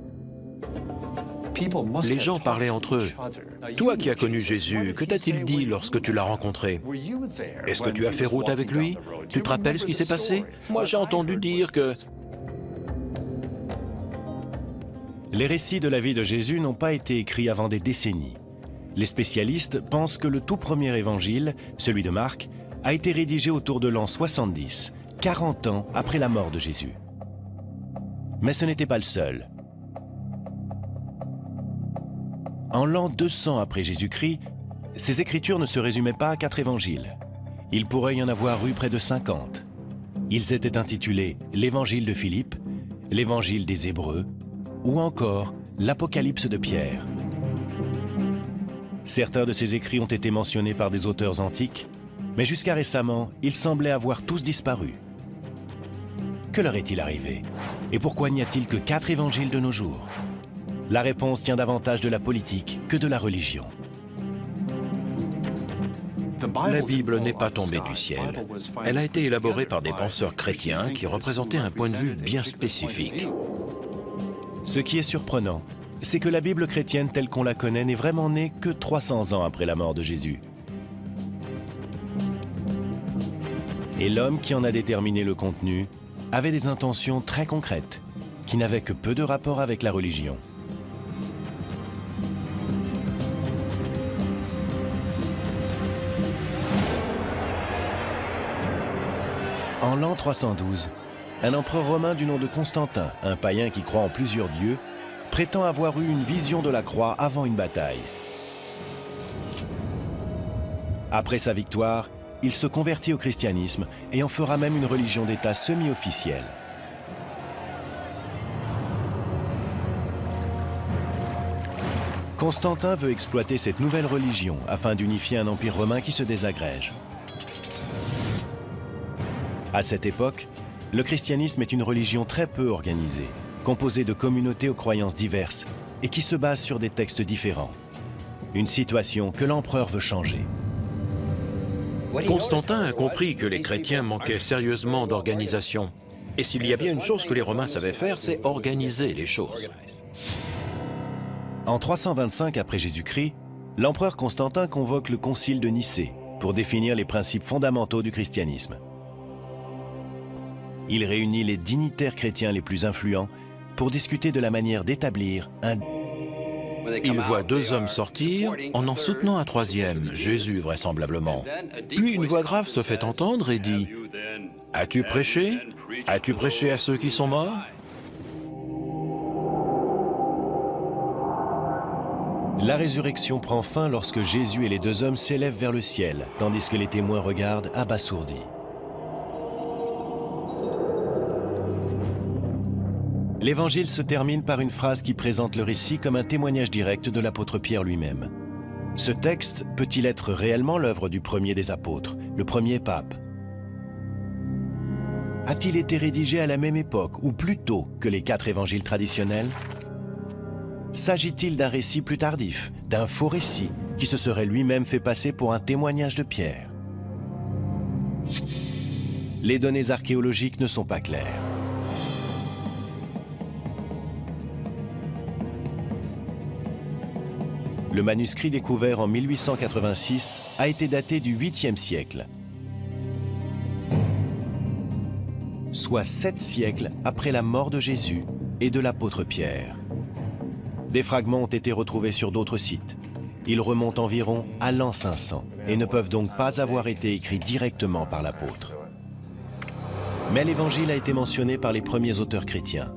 Les gens parlaient entre eux. Toi qui as connu Jésus, que t'a-t-il dit lorsque tu l'as rencontré? Est-ce que tu as fait route avec lui? Tu te rappelles ce qui s'est passé? Moi, j'ai entendu dire que... Les récits de la vie de Jésus n'ont pas été écrits avant des décennies. Les spécialistes pensent que le tout premier évangile, celui de Marc, a été rédigé autour de l'an 70, 40 ans après la mort de Jésus. Mais ce n'était pas le seul. En l'an 200 après Jésus-Christ, ces écritures ne se résumaient pas à 4 évangiles. Il pourrait y en avoir eu près de 50. Ils étaient intitulés l'Évangile de Philippe, l'Évangile des Hébreux, ou encore l'Apocalypse de Pierre. Certains de ces écrits ont été mentionnés par des auteurs antiques, mais jusqu'à récemment, ils semblaient avoir tous disparu. Que leur est-il arrivé? Et pourquoi n'y a-t-il que 4 évangiles de nos jours? La réponse tient davantage de la politique que de la religion. La Bible n'est pas tombée du ciel. Elle a été élaborée par des penseurs chrétiens qui représentaient un point de vue bien spécifique. Ce qui est surprenant, c'est que la Bible chrétienne telle qu'on la connaît n'est vraiment née que 300 ans après la mort de Jésus. Et l'homme qui en a déterminé le contenu avait des intentions très concrètes, qui n'avaient que peu de rapport avec la religion. En l'an 312, un empereur romain du nom de Constantin, un païen qui croit en plusieurs dieux, prétend avoir eu une vision de la croix avant une bataille. Après sa victoire, il se convertit au christianisme et en fera même une religion d'État semi-officielle. Constantin veut exploiter cette nouvelle religion afin d'unifier un empire romain qui se désagrège. À cette époque, le christianisme est une religion très peu organisée, composée de communautés aux croyances diverses et qui se base sur des textes différents. Une situation que l'empereur veut changer. Constantin a compris que les chrétiens manquaient sérieusement d'organisation. Et s'il y a bien une chose que les Romains savaient faire, c'est organiser les choses. En 325 après Jésus-Christ, l'empereur Constantin convoque le concile de Nicée pour définir les principes fondamentaux du christianisme. Il réunit les dignitaires chrétiens les plus influents pour discuter de la manière d'établir un... Il voit deux hommes sortir en soutenant un troisième, Jésus vraisemblablement. Puis une voix grave se fait entendre et dit « As-tu prêché? As-tu prêché à ceux qui sont morts ?» La résurrection prend fin lorsque Jésus et les deux hommes s'élèvent vers le ciel, tandis que les témoins regardent abasourdis. L'évangile se termine par une phrase qui présente le récit comme un témoignage direct de l'apôtre Pierre lui-même. Ce texte peut-il être réellement l'œuvre du premier des apôtres, le premier pape? A-t-il été rédigé à la même époque ou plus tôt que les 4 évangiles traditionnels? S'agit-il d'un récit plus tardif, d'un faux récit qui se serait lui-même fait passer pour un témoignage de Pierre? Les données archéologiques ne sont pas claires. Le manuscrit découvert en 1886 a été daté du 8e siècle, soit 7 siècles après la mort de Jésus et de l'apôtre Pierre. Des fragments ont été retrouvés sur d'autres sites. Ils remontent environ à l'an 500 et ne peuvent donc pas avoir été écrits directement par l'apôtre. Mais l'évangile a été mentionné par les premiers auteurs chrétiens.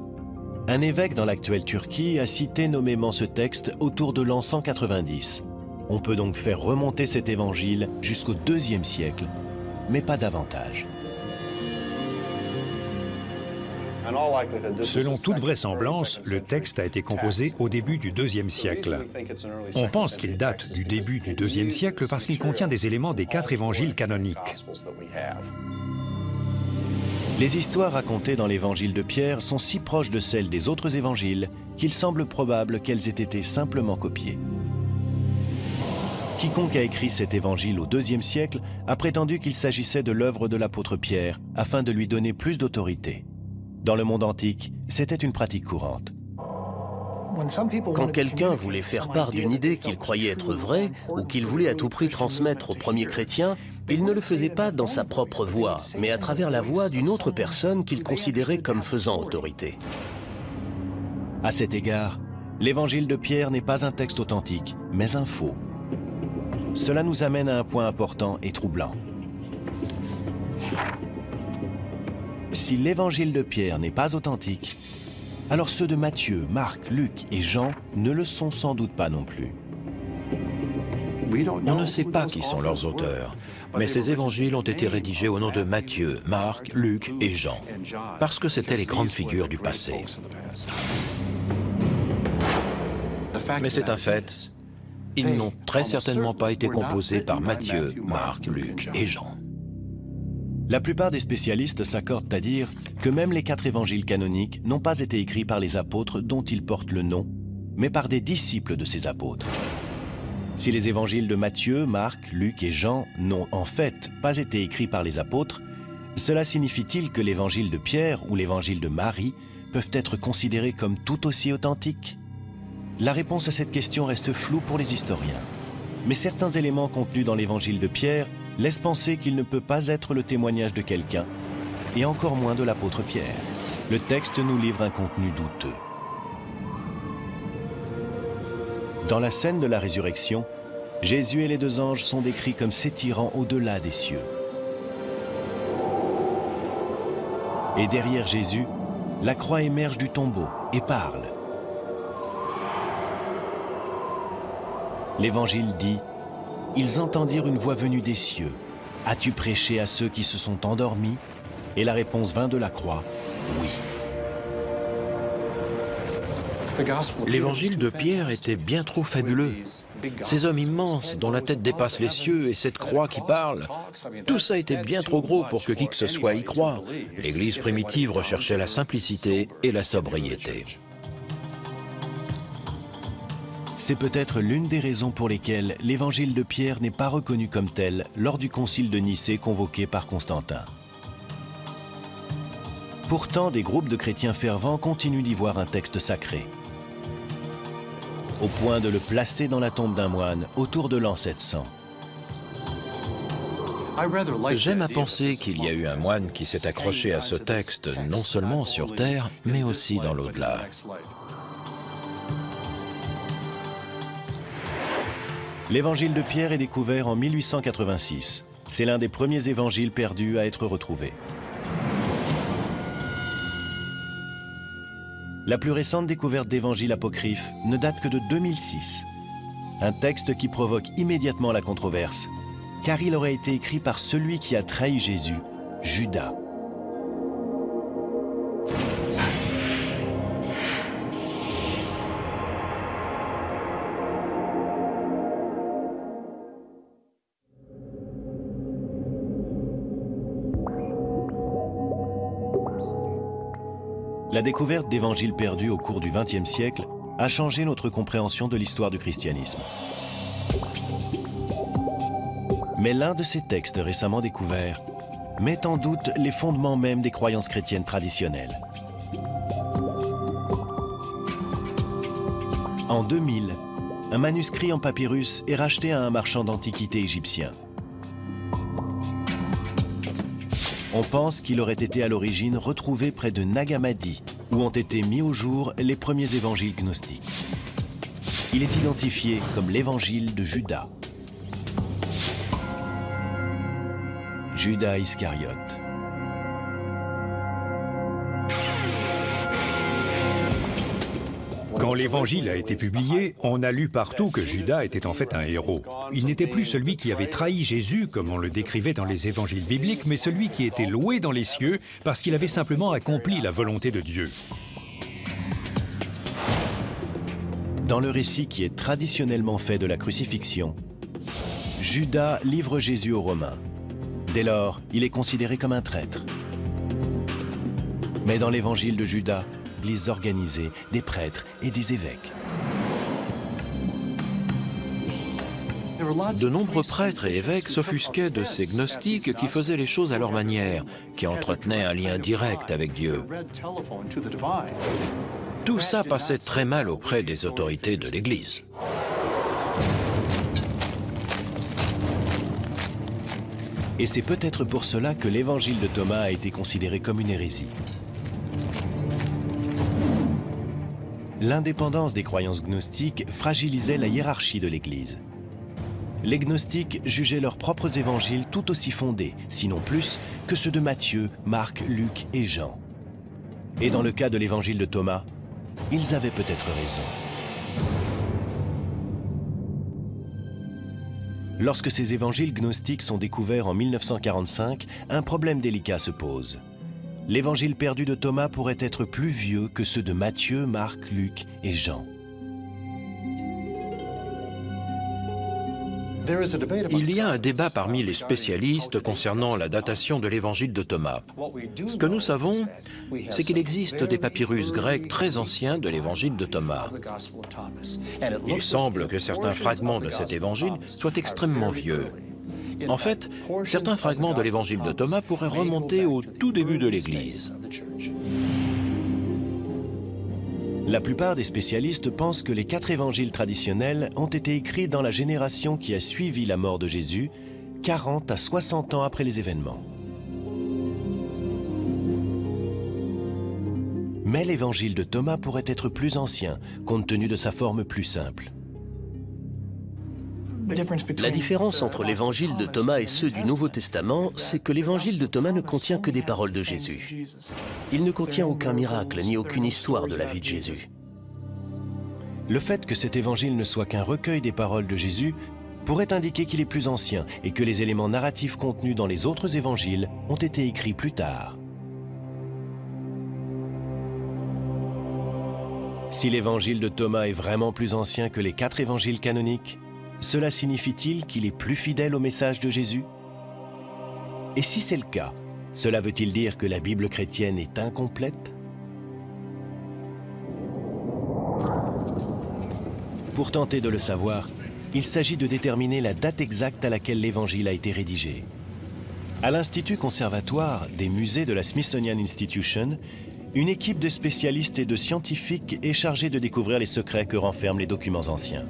Un évêque dans l'actuelle Turquie a cité nommément ce texte autour de l'an 190. On peut donc faire remonter cet évangile jusqu'au 2e siècle, mais pas davantage. Selon toute vraisemblance, le texte a été composé au début du 2e siècle. On pense qu'il date du début du 2e siècle parce qu'il contient des éléments des 4 évangiles canoniques. Les histoires racontées dans l'évangile de Pierre sont si proches de celles des autres évangiles qu'il semble probable qu'elles aient été simplement copiées. Quiconque a écrit cet évangile au 2e siècle a prétendu qu'il s'agissait de l'œuvre de l'apôtre Pierre afin de lui donner plus d'autorité. Dans le monde antique, c'était une pratique courante. Quand quelqu'un voulait faire part d'une idée qu'il croyait être vraie ou qu'il voulait à tout prix transmettre aux premiers chrétiens, il ne le faisait pas dans sa propre voix, mais à travers la voix d'une autre personne qu'il considérait comme faisant autorité. À cet égard, l'évangile de Pierre n'est pas un texte authentique, mais un faux. Cela nous amène à un point important et troublant. Si l'évangile de Pierre n'est pas authentique, alors ceux de Matthieu, Marc, Luc et Jean ne le sont sans doute pas non plus. On ne sait pas qui sont leurs auteurs, mais ces évangiles ont été rédigés au nom de Matthieu, Marc, Luc et Jean, parce que c'étaient les grandes figures du passé. Mais c'est un fait, ils n'ont très certainement pas été composés par Matthieu, Marc, Luc et Jean. La plupart des spécialistes s'accordent à dire que même les 4 évangiles canoniques n'ont pas été écrits par les apôtres dont ils portent le nom, mais par des disciples de ces apôtres. Si les évangiles de Matthieu, Marc, Luc et Jean n'ont en fait pas été écrits par les apôtres, cela signifie-t-il que l'évangile de Pierre ou l'évangile de Marie peuvent être considérés comme tout aussi authentiques? La réponse à cette question reste floue pour les historiens. Mais certains éléments contenus dans l'évangile de Pierre laissent penser qu'il ne peut pas être le témoignage de quelqu'un, et encore moins de l'apôtre Pierre. Le texte nous livre un contenu douteux. Dans la scène de la résurrection, Jésus et les 2 anges sont décrits comme s'étirant au-delà des cieux. Et derrière Jésus, la croix émerge du tombeau et parle. L'Évangile dit « Ils entendirent une voix venue des cieux. As-tu prêché à ceux qui se sont endormis ?» Et la réponse vint de la croix « Oui ». L'évangile de Pierre était bien trop fabuleux. Ces hommes immenses dont la tête dépasse les cieux et cette croix qui parle, tout ça était bien trop gros pour que qui que ce soit y croie. L'Église primitive recherchait la simplicité et la sobriété. C'est peut-être l'une des raisons pour lesquelles l'évangile de Pierre n'est pas reconnu comme tel lors du concile de Nicée convoqué par Constantin. Pourtant, des groupes de chrétiens fervents continuent d'y voir un texte sacré, au point de le placer dans la tombe d'un moine autour de l'an 700. J'aime à penser qu'il y a eu un moine qui s'est accroché à ce texte, non seulement sur terre, mais aussi dans l'au-delà. L'évangile de Pierre est découvert en 1886. C'est l'un des premiers évangiles perdus à être retrouvé. La plus récente découverte d'évangiles apocryphes ne date que de 2006. Un texte qui provoque immédiatement la controverse, car il aurait été écrit par celui qui a trahi Jésus, Judas. La découverte d'évangiles perdus au cours du XXe siècle a changé notre compréhension de l'histoire du christianisme. Mais l'un de ces textes récemment découverts met en doute les fondements même des croyances chrétiennes traditionnelles. En 2000, un manuscrit en papyrus est racheté à un marchand d'antiquités égyptien. On pense qu'il aurait été à l'origine retrouvé près de Nag Hammadi, où ont été mis au jour les premiers évangiles gnostiques. Il est identifié comme l'évangile de Judas. Judas Iscariote. Quand l'Évangile a été publié, on a lu partout que Judas était en fait un héros. Il n'était plus celui qui avait trahi Jésus, comme on le décrivait dans les évangiles bibliques, mais celui qui était loué dans les cieux parce qu'il avait simplement accompli la volonté de Dieu. Dans le récit qui est traditionnellement fait de la crucifixion, Judas livre Jésus aux Romains. Dès lors, il est considéré comme un traître. Mais dans l'évangile de Judas, l'Église organisée, des prêtres et des évêques. De nombreux prêtres et évêques s'offusquaient de ces gnostiques qui faisaient les choses à leur manière, qui entretenaient un lien direct avec Dieu. Tout ça passait très mal auprès des autorités de l'Église. Et c'est peut-être pour cela que l'évangile de Thomas a été considéré comme une hérésie. L'indépendance des croyances gnostiques fragilisait la hiérarchie de l'Église. Les gnostiques jugeaient leurs propres évangiles tout aussi fondés, sinon plus, que ceux de Matthieu, Marc, Luc et Jean. Et dans le cas de l'évangile de Thomas, ils avaient peut-être raison. Lorsque ces évangiles gnostiques sont découverts en 1945, un problème délicat se pose. L'évangile perdu de Thomas pourrait être plus vieux que ceux de Matthieu, Marc, Luc et Jean. Il y a un débat parmi les spécialistes concernant la datation de l'évangile de Thomas. Ce que nous savons, c'est qu'il existe des papyrus grecs très anciens de l'évangile de Thomas. Il semble que certains fragments de cet évangile soient extrêmement vieux. En fait, certains fragments de l'évangile de Thomas pourraient remonter au tout début de l'Église. La plupart des spécialistes pensent que les 4 évangiles traditionnels ont été écrits dans la génération qui a suivi la mort de Jésus, 40 à 60 ans après les événements. Mais l'évangile de Thomas pourrait être plus ancien, compte tenu de sa forme plus simple. La différence entre l'évangile de Thomas et ceux du Nouveau Testament, c'est que l'évangile de Thomas ne contient que des paroles de Jésus. Il ne contient aucun miracle ni aucune histoire de la vie de Jésus. Le fait que cet évangile ne soit qu'un recueil des paroles de Jésus pourrait indiquer qu'il est plus ancien et que les éléments narratifs contenus dans les autres évangiles ont été écrits plus tard. Si l'évangile de Thomas est vraiment plus ancien que les 4 évangiles canoniques, cela signifie-t-il qu'il est plus fidèle au message de Jésus? Et si c'est le cas, cela veut-il dire que la Bible chrétienne est incomplète? Pour tenter de le savoir, il s'agit de déterminer la date exacte à laquelle l'évangile a été rédigé. À l'Institut conservatoire des musées de la Smithsonian Institution, une équipe de spécialistes et de scientifiques est chargée de découvrir les secrets que renferment les documents anciens.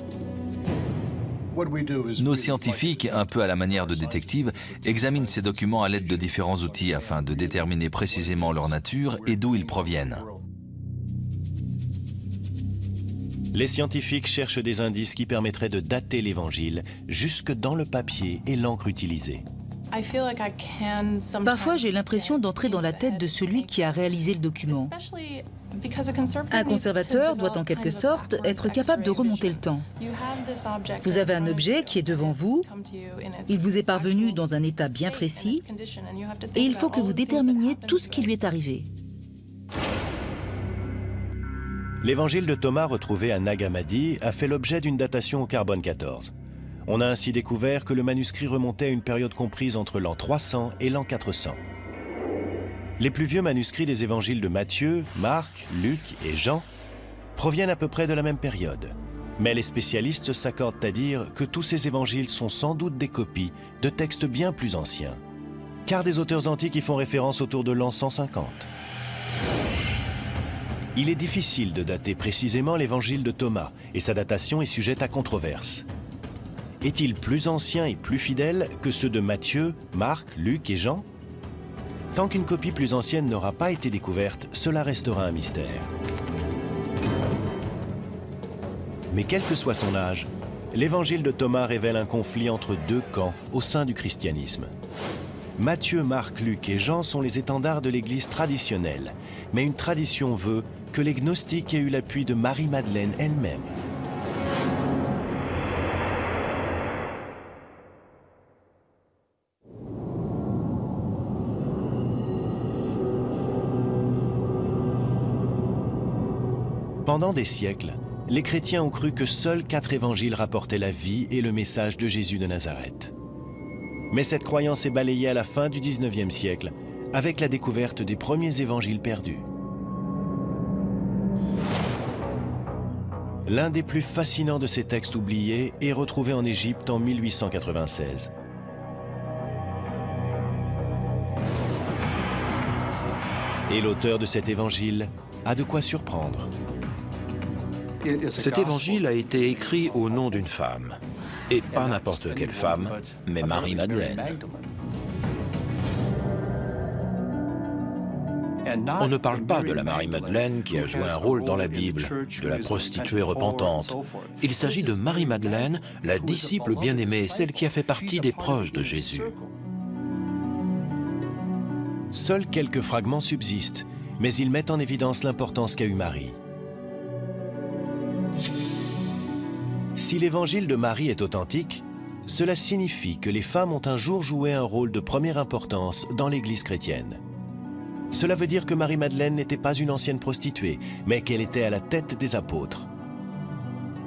Nos scientifiques, un peu à la manière de détectives, examinent ces documents à l'aide de différents outils afin de déterminer précisément leur nature et d'où ils proviennent. Les scientifiques cherchent des indices qui permettraient de dater l'Évangile jusque dans le papier et l'encre utilisée. Parfois, j'ai l'impression d'entrer dans la tête de celui qui a réalisé le document. Un conservateur doit en quelque sorte être capable de remonter le temps. Vous avez un objet qui est devant vous, il vous est parvenu dans un état bien précis, et il faut que vous déterminiez tout ce qui lui est arrivé. L'évangile de Thomas retrouvé à Nag Hammadi a fait l'objet d'une datation au carbone 14. On a ainsi découvert que le manuscrit remontait à une période comprise entre l'an 300 et l'an 400. Les plus vieux manuscrits des évangiles de Matthieu, Marc, Luc et Jean proviennent à peu près de la même période. Mais les spécialistes s'accordent à dire que tous ces évangiles sont sans doute des copies de textes bien plus anciens, car des auteurs antiques y font référence autour de l'an 150. Il est difficile de dater précisément l'évangile de Thomas, et sa datation est sujette à controverse. Est-il plus ancien et plus fidèle que ceux de Matthieu, Marc, Luc et Jean? Tant qu'une copie plus ancienne n'aura pas été découverte, cela restera un mystère. Mais quel que soit son âge, l'évangile de Thomas révèle un conflit entre 2 camps au sein du christianisme. Matthieu, Marc, Luc et Jean sont les étendards de l'Église traditionnelle, mais une tradition veut que les gnostiques aient eu l'appui de Marie-Madeleine elle-même. Pendant des siècles, les chrétiens ont cru que seuls 4 évangiles rapportaient la vie et le message de Jésus de Nazareth. Mais cette croyance est balayée à la fin du XIXe siècle, avec la découverte des premiers évangiles perdus. L'un des plus fascinants de ces textes oubliés est retrouvé en Égypte en 1896. Et l'auteur de cet évangile a de quoi surprendre. Cet évangile a été écrit au nom d'une femme. Et pas n'importe quelle femme, mais Marie-Madeleine. On ne parle pas de la Marie-Madeleine qui a joué un rôle dans la Bible, de la prostituée repentante. Il s'agit de Marie-Madeleine, la disciple bien-aimée, celle qui a fait partie des proches de Jésus. Seuls quelques fragments subsistent, mais ils mettent en évidence l'importance qu'a eue Marie. Si l'évangile de Marie est authentique, cela signifie que les femmes ont un jour joué un rôle de première importance dans l'Église chrétienne. Cela veut dire que Marie-Madeleine n'était pas une ancienne prostituée, mais qu'elle était à la tête des apôtres.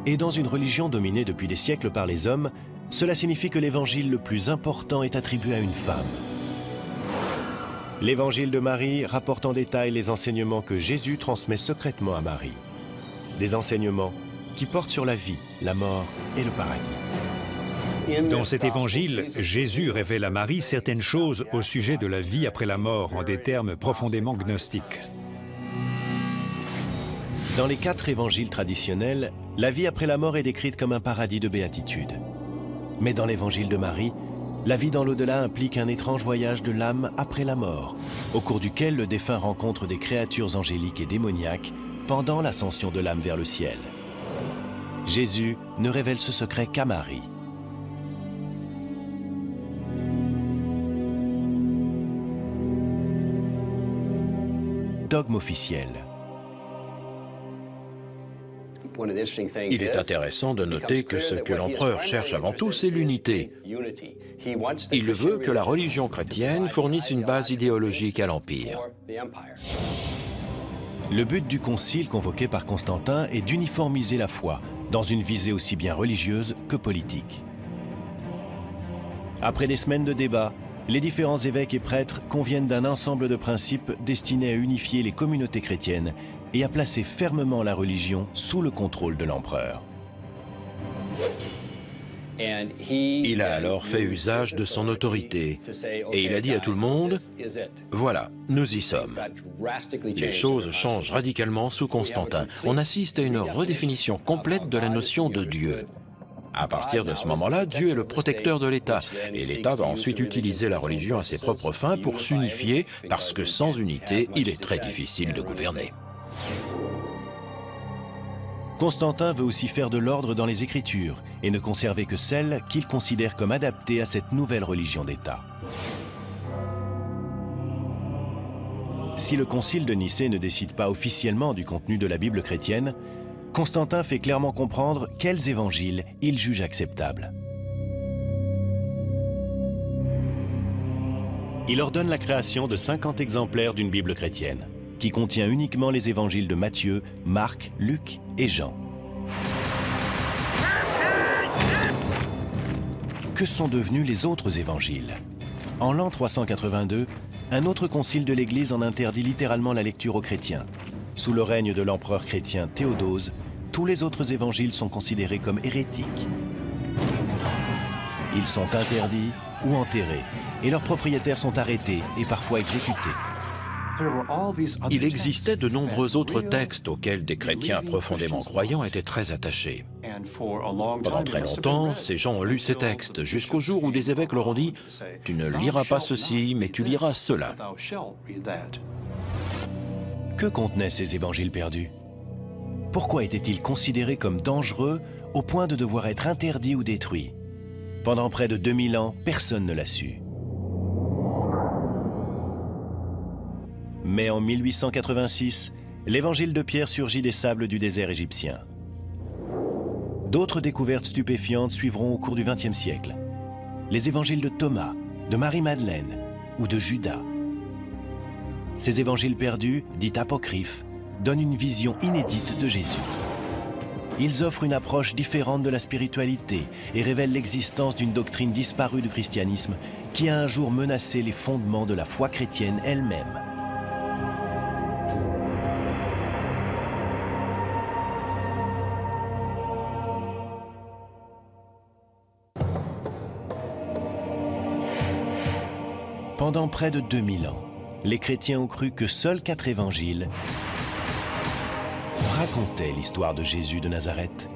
Et dans une religion dominée depuis des siècles par les hommes, cela signifie que l'évangile le plus important est attribué à une femme. L'évangile de Marie rapporte en détail les enseignements que Jésus transmet secrètement à Marie. Des enseignements qui portent sur la vie, la mort et le paradis. Dans cet évangile, Jésus révèle à Marie certaines choses au sujet de la vie après la mort en des termes profondément gnostiques. Dans les 4 évangiles traditionnels, la vie après la mort est décrite comme un paradis de béatitude. Mais dans l'évangile de Marie, la vie dans l'au-delà implique un étrange voyage de l'âme après la mort, au cours duquel le défunt rencontre des créatures angéliques et démoniaques pendant l'ascension de l'âme vers le ciel. Jésus ne révèle ce secret qu'à Marie. Dogme officiel. Il est intéressant de noter que ce que l'empereur cherche avant tout, c'est l'unité. Il veut que la religion chrétienne fournisse une base idéologique à l'Empire. Le but du concile convoqué par Constantin est d'uniformiser la foi, dans une visée aussi bien religieuse que politique. Après des semaines de débats, les différents évêques et prêtres conviennent d'un ensemble de principes destinés à unifier les communautés chrétiennes et à placer fermement la religion sous le contrôle de l'empereur. Il a alors fait usage de son autorité et il a dit à tout le monde, voilà, nous y sommes. Les choses changent radicalement sous Constantin. On assiste à une redéfinition complète de la notion de Dieu. À partir de ce moment-là, Dieu est le protecteur de l'État, et l'État va ensuite utiliser la religion à ses propres fins pour s'unifier, parce que sans unité, il est très difficile de gouverner. Constantin veut aussi faire de l'ordre dans les Écritures et ne conserver que celles qu'il considère comme adaptées à cette nouvelle religion d'État. Si le concile de Nicée ne décide pas officiellement du contenu de la Bible chrétienne, Constantin fait clairement comprendre quels évangiles il juge acceptables. Il ordonne la création de 50 exemplaires d'une Bible chrétienne, qui contient uniquement les évangiles de Matthieu, Marc, Luc et Jean. Que sont devenus les autres évangiles? En l'an 382, un autre concile de l'Église en interdit littéralement la lecture aux chrétiens. Sous le règne de l'empereur chrétien Théodose, tous les autres évangiles sont considérés comme hérétiques. Ils sont interdits ou enterrés, et leurs propriétaires sont arrêtés et parfois exécutés. Il existait de nombreux autres textes auxquels des chrétiens profondément croyants étaient très attachés. Pendant très longtemps, ces gens ont lu ces textes, jusqu'au jour où des évêques leur ont dit « Tu ne liras pas ceci, mais tu liras cela ». Que contenaient ces évangiles perdus? Pourquoi étaient-ils considérés comme dangereux au point de devoir être interdits ou détruits? Pendant près de 2000 ans, personne ne l'a su. Mais en 1886, l'évangile de Pierre surgit des sables du désert égyptien. D'autres découvertes stupéfiantes suivront au cours du XXe siècle. Les évangiles de Thomas, de Marie-Madeleine ou de Judas. Ces évangiles perdus, dits apocryphes, donnent une vision inédite de Jésus. Ils offrent une approche différente de la spiritualité et révèlent l'existence d'une doctrine disparue du christianisme qui a un jour menacé les fondements de la foi chrétienne elle-même. Pendant près de 2000 ans, les chrétiens ont cru que seuls 4 évangiles racontaient l'histoire de Jésus de Nazareth.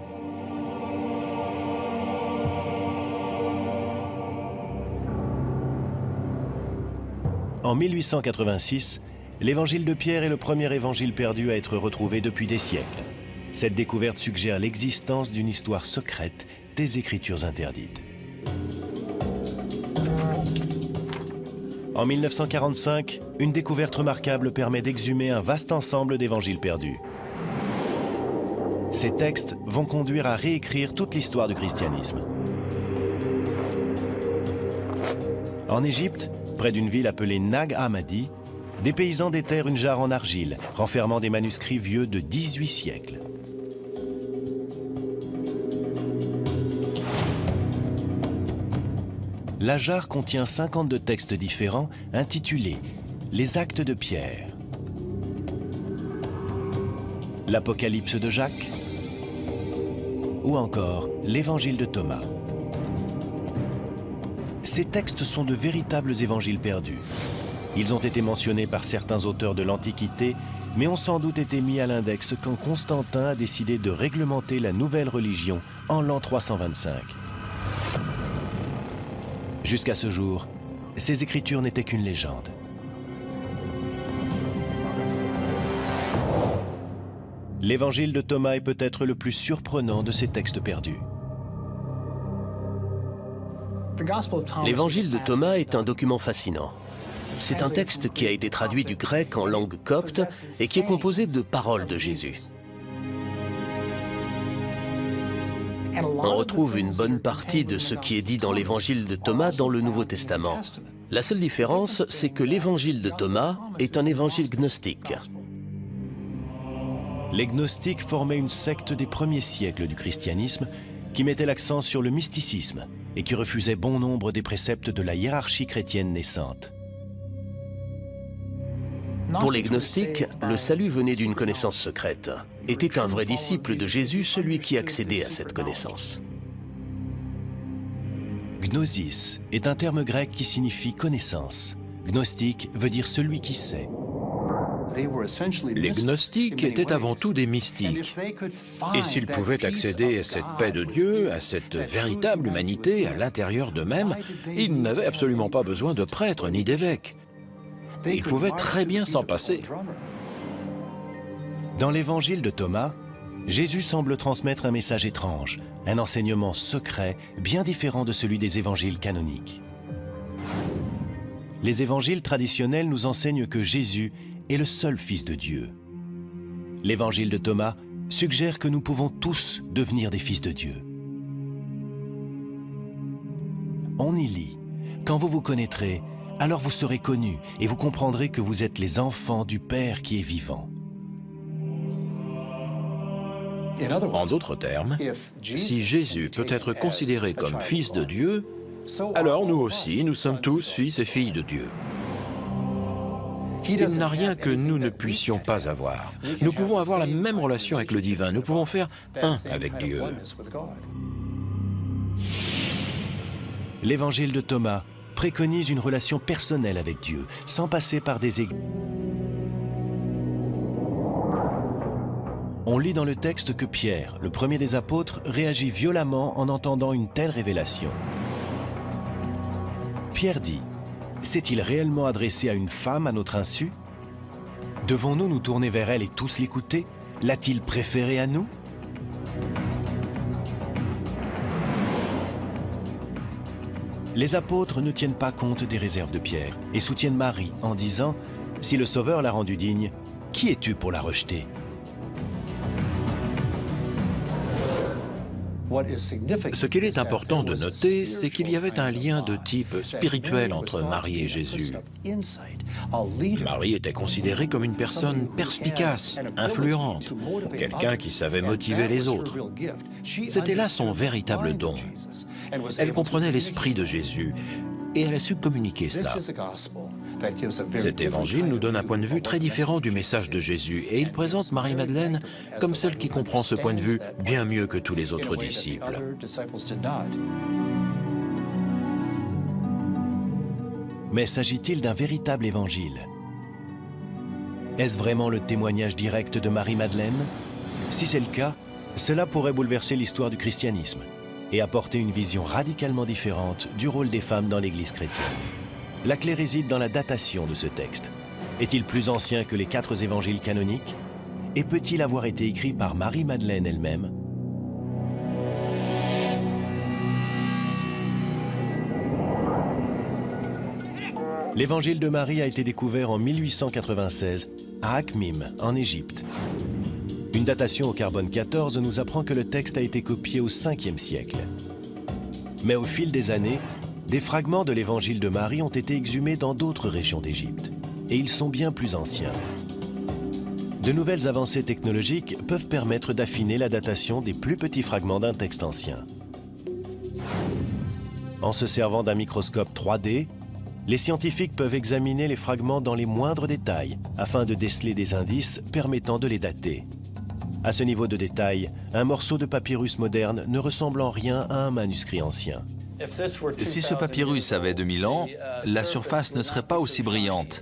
En 1886, l'évangile de Pierre est le premier évangile perdu à être retrouvé depuis des siècles. Cette découverte suggère l'existence d'une histoire secrète des Écritures interdites. En 1945, une découverte remarquable permet d'exhumer un vaste ensemble d'évangiles perdus. Ces textes vont conduire à réécrire toute l'histoire du christianisme. En Égypte, près d'une ville appelée Nag Hammadi, des paysans déterrent une jarre en argile, renfermant des manuscrits vieux de 18 siècles. La jarre contient 52 textes différents intitulés « Les actes de Pierre », « l'Apocalypse de Jacques » ou encore « l'Évangile de Thomas ». Ces textes sont de véritables évangiles perdus. Ils ont été mentionnés par certains auteurs de l'Antiquité, mais ont sans doute été mis à l'index quand Constantin a décidé de réglementer la nouvelle religion en l'an 325. Jusqu'à ce jour, ces écritures n'étaient qu'une légende. L'évangile de Thomas est peut-être le plus surprenant de ces textes perdus. L'évangile de Thomas est un document fascinant. C'est un texte qui a été traduit du grec en langue copte et qui est composé de paroles de Jésus. On retrouve une bonne partie de ce qui est dit dans l'évangile de Thomas dans le Nouveau Testament. La seule différence, c'est que l'évangile de Thomas est un évangile gnostique. Les gnostiques formaient une secte des premiers siècles du christianisme qui mettait l'accent sur le mysticisme et qui refusait bon nombre des préceptes de la hiérarchie chrétienne naissante. Pour les gnostiques, le salut venait d'une connaissance secrète. Était un vrai disciple de Jésus celui qui accédait à cette connaissance. Gnosis est un terme grec qui signifie connaissance. Gnostique veut dire celui qui sait. Les gnostiques étaient avant tout des mystiques. Et s'ils pouvaient accéder à cette paix de Dieu, à cette véritable humanité à l'intérieur d'eux-mêmes, ils n'avaient absolument pas besoin de prêtres ni d'évêques. Ils pouvaient très bien s'en passer. Dans l'évangile de Thomas, Jésus semble transmettre un message étrange, un enseignement secret bien différent de celui des évangiles canoniques. Les évangiles traditionnels nous enseignent que Jésus est le seul Fils de Dieu. L'évangile de Thomas suggère que nous pouvons tous devenir des fils de Dieu. On y lit « Quand vous vous connaîtrez, alors vous serez connus et vous comprendrez que vous êtes les enfants du Père qui est vivant. » En d'autres termes, si Jésus peut être considéré comme Fils de Dieu, alors nous aussi, nous sommes tous fils et filles de Dieu. Il n'a rien que nous ne puissions pas avoir. Nous pouvons avoir la même relation avec le divin, nous pouvons faire un avec Dieu. L'évangile de Thomas préconise une relation personnelle avec Dieu, sans passer par des églises. On lit dans le texte que Pierre, le premier des apôtres, réagit violemment en entendant une telle révélation. Pierre dit « S'est-il réellement adressé à une femme à notre insu? Devons-nous nous tourner vers elle et tous l'écouter? L'a-t-il préféré à nous ?» Les apôtres ne tiennent pas compte des réserves de Pierre et soutiennent Marie en disant « Si le Sauveur l'a rendue digne, qui es-tu pour la rejeter ?» Ce qu'il est important de noter, c'est qu'il y avait un lien de type spirituel entre Marie et Jésus. Marie était considérée comme une personne perspicace, influente, quelqu'un qui savait motiver les autres. C'était là son véritable don. Elle comprenait l'esprit de Jésus et elle a su communiquer cela. Cet évangile nous donne un point de vue très différent du message de Jésus et il présente Marie-Madeleine comme celle qui comprend ce point de vue bien mieux que tous les autres disciples. Mais s'agit-il d'un véritable évangile? Est-ce vraiment le témoignage direct de Marie-Madeleine? Si c'est le cas, cela pourrait bouleverser l'histoire du christianisme et apporter une vision radicalement différente du rôle des femmes dans l'Église chrétienne. La clé réside dans la datation de ce texte. Est-il plus ancien que les 4 évangiles canoniques? Et peut-il avoir été écrit par Marie-Madeleine elle-même? L'évangile de Marie a été découvert en 1896 à Akhmim, en Égypte. Une datation au carbone 14 nous apprend que le texte a été copié au 5e siècle. Mais au fil des années, des fragments de l'évangile de Marie ont été exhumés dans d'autres régions d'Égypte, et ils sont bien plus anciens. De nouvelles avancées technologiques peuvent permettre d'affiner la datation des plus petits fragments d'un texte ancien. En se servant d'un microscope 3D, les scientifiques peuvent examiner les fragments dans les moindres détails afin de déceler des indices permettant de les dater. À ce niveau de détail, un morceau de papyrus moderne ne ressemble en rien à un manuscrit ancien. Si ce papyrus avait 2000 ans, la surface ne serait pas aussi brillante.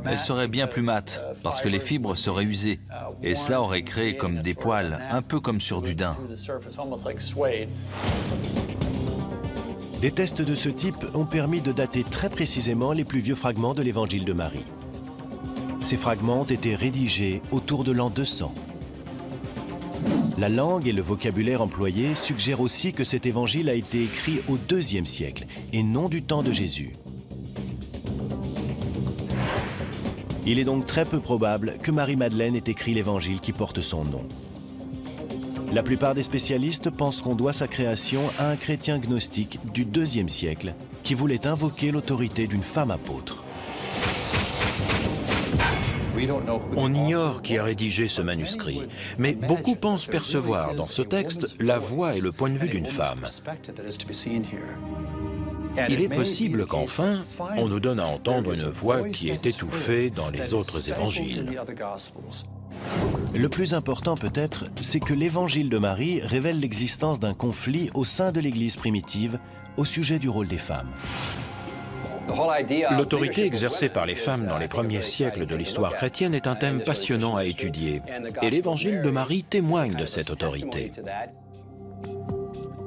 Elle serait bien plus mate, parce que les fibres seraient usées. Et cela aurait créé comme des poils, un peu comme sur du daim. Des tests de ce type ont permis de dater très précisément les plus vieux fragments de l'évangile de Marie. Ces fragments ont été rédigés autour de l'an 200. La langue et le vocabulaire employés suggèrent aussi que cet évangile a été écrit au IIe siècle et non du temps de Jésus. Il est donc très peu probable que Marie-Madeleine ait écrit l'évangile qui porte son nom. La plupart des spécialistes pensent qu'on doit sa création à un chrétien gnostique du IIe siècle qui voulait invoquer l'autorité d'une femme apôtre. On ignore qui a rédigé ce manuscrit, mais beaucoup pensent percevoir dans ce texte la voix et le point de vue d'une femme. Il est possible qu'enfin, on nous donne à entendre une voix qui est étouffée dans les autres évangiles. Le plus important peut-être, c'est que l'évangile de Marie révèle l'existence d'un conflit au sein de l'Église primitive au sujet du rôle des femmes. L'autorité exercée par les femmes dans les premiers siècles de l'histoire chrétienne est un thème passionnant à étudier, et l'évangile de Marie témoigne de cette autorité.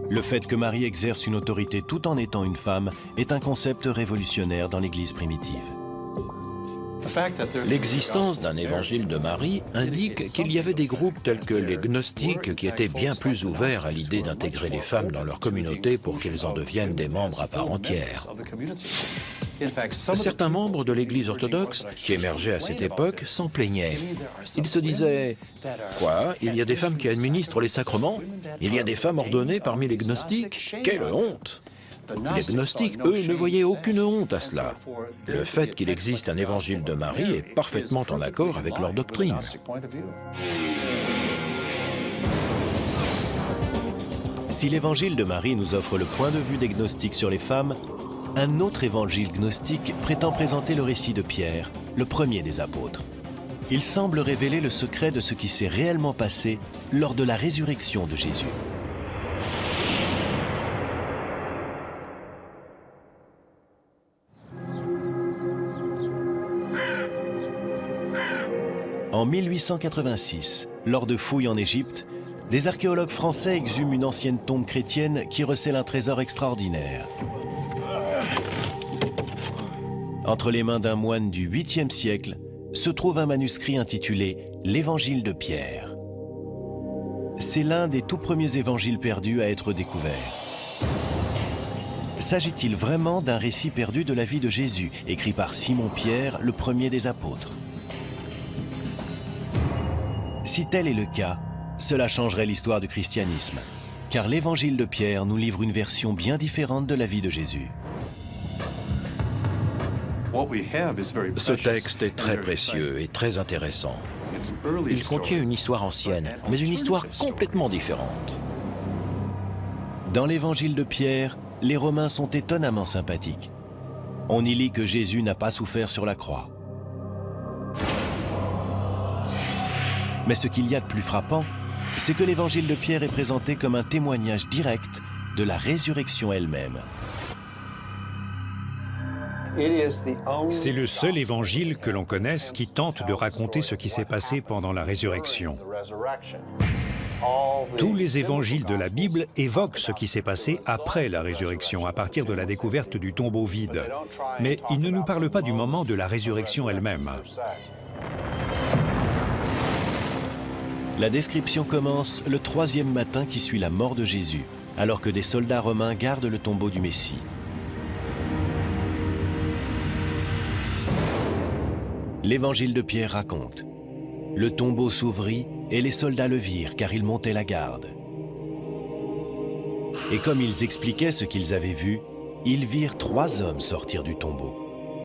Le fait que Marie exerce une autorité tout en étant une femme est un concept révolutionnaire dans l'Église primitive. L'existence d'un évangile de Marie indique qu'il y avait des groupes tels que les gnostiques qui étaient bien plus ouverts à l'idée d'intégrer les femmes dans leur communauté pour qu'elles en deviennent des membres à part entière. Certains membres de l'Église orthodoxe, qui émergeaient à cette époque, s'en plaignaient. Ils se disaient « Quoi? Il y a des femmes qui administrent les sacrements? Il y a des femmes ordonnées parmi les gnostiques? Quelle honte !» Les gnostiques, eux, ne voyaient aucune honte à cela. Le fait qu'il existe un évangile de Marie est parfaitement en accord avec leur doctrine. Si l'évangile de Marie nous offre le point de vue des gnostiques sur les femmes, un autre évangile gnostique prétend présenter le récit de Pierre, le premier des apôtres. Il semble révéler le secret de ce qui s'est réellement passé lors de la résurrection de Jésus. En 1886, lors de fouilles en Égypte, des archéologues français exhument une ancienne tombe chrétienne qui recèle un trésor extraordinaire. Entre les mains d'un moine du 8e siècle se trouve un manuscrit intitulé « L'Évangile de Pierre ». C'est l'un des tout premiers évangiles perdus à être découvert. S'agit-il vraiment d'un récit perdu de la vie de Jésus, écrit par Simon-Pierre, le premier des apôtres? Si tel est le cas, cela changerait l'histoire du christianisme, car l'évangile de Pierre nous livre une version bien différente de la vie de Jésus. Ce texte est très précieux et très intéressant. Il contient une histoire ancienne, mais une histoire complètement différente. Dans l'évangile de Pierre, les Romains sont étonnamment sympathiques. On y lit que Jésus n'a pas souffert sur la croix. Mais ce qu'il y a de plus frappant, c'est que l'évangile de Pierre est présenté comme un témoignage direct de la résurrection elle-même. C'est le seul évangile que l'on connaisse qui tente de raconter ce qui s'est passé pendant la résurrection. Tous les évangiles de la Bible évoquent ce qui s'est passé après la résurrection, à partir de la découverte du tombeau vide. Mais ils ne nous parlent pas du moment de la résurrection elle-même. La description commence le 3e matin qui suit la mort de Jésus, alors que des soldats romains gardent le tombeau du Messie. L'évangile de Pierre raconte: le tombeau s'ouvrit et les soldats le virent car ils montaient la garde. Et comme ils expliquaient ce qu'ils avaient vu, ils virent 3 hommes sortir du tombeau.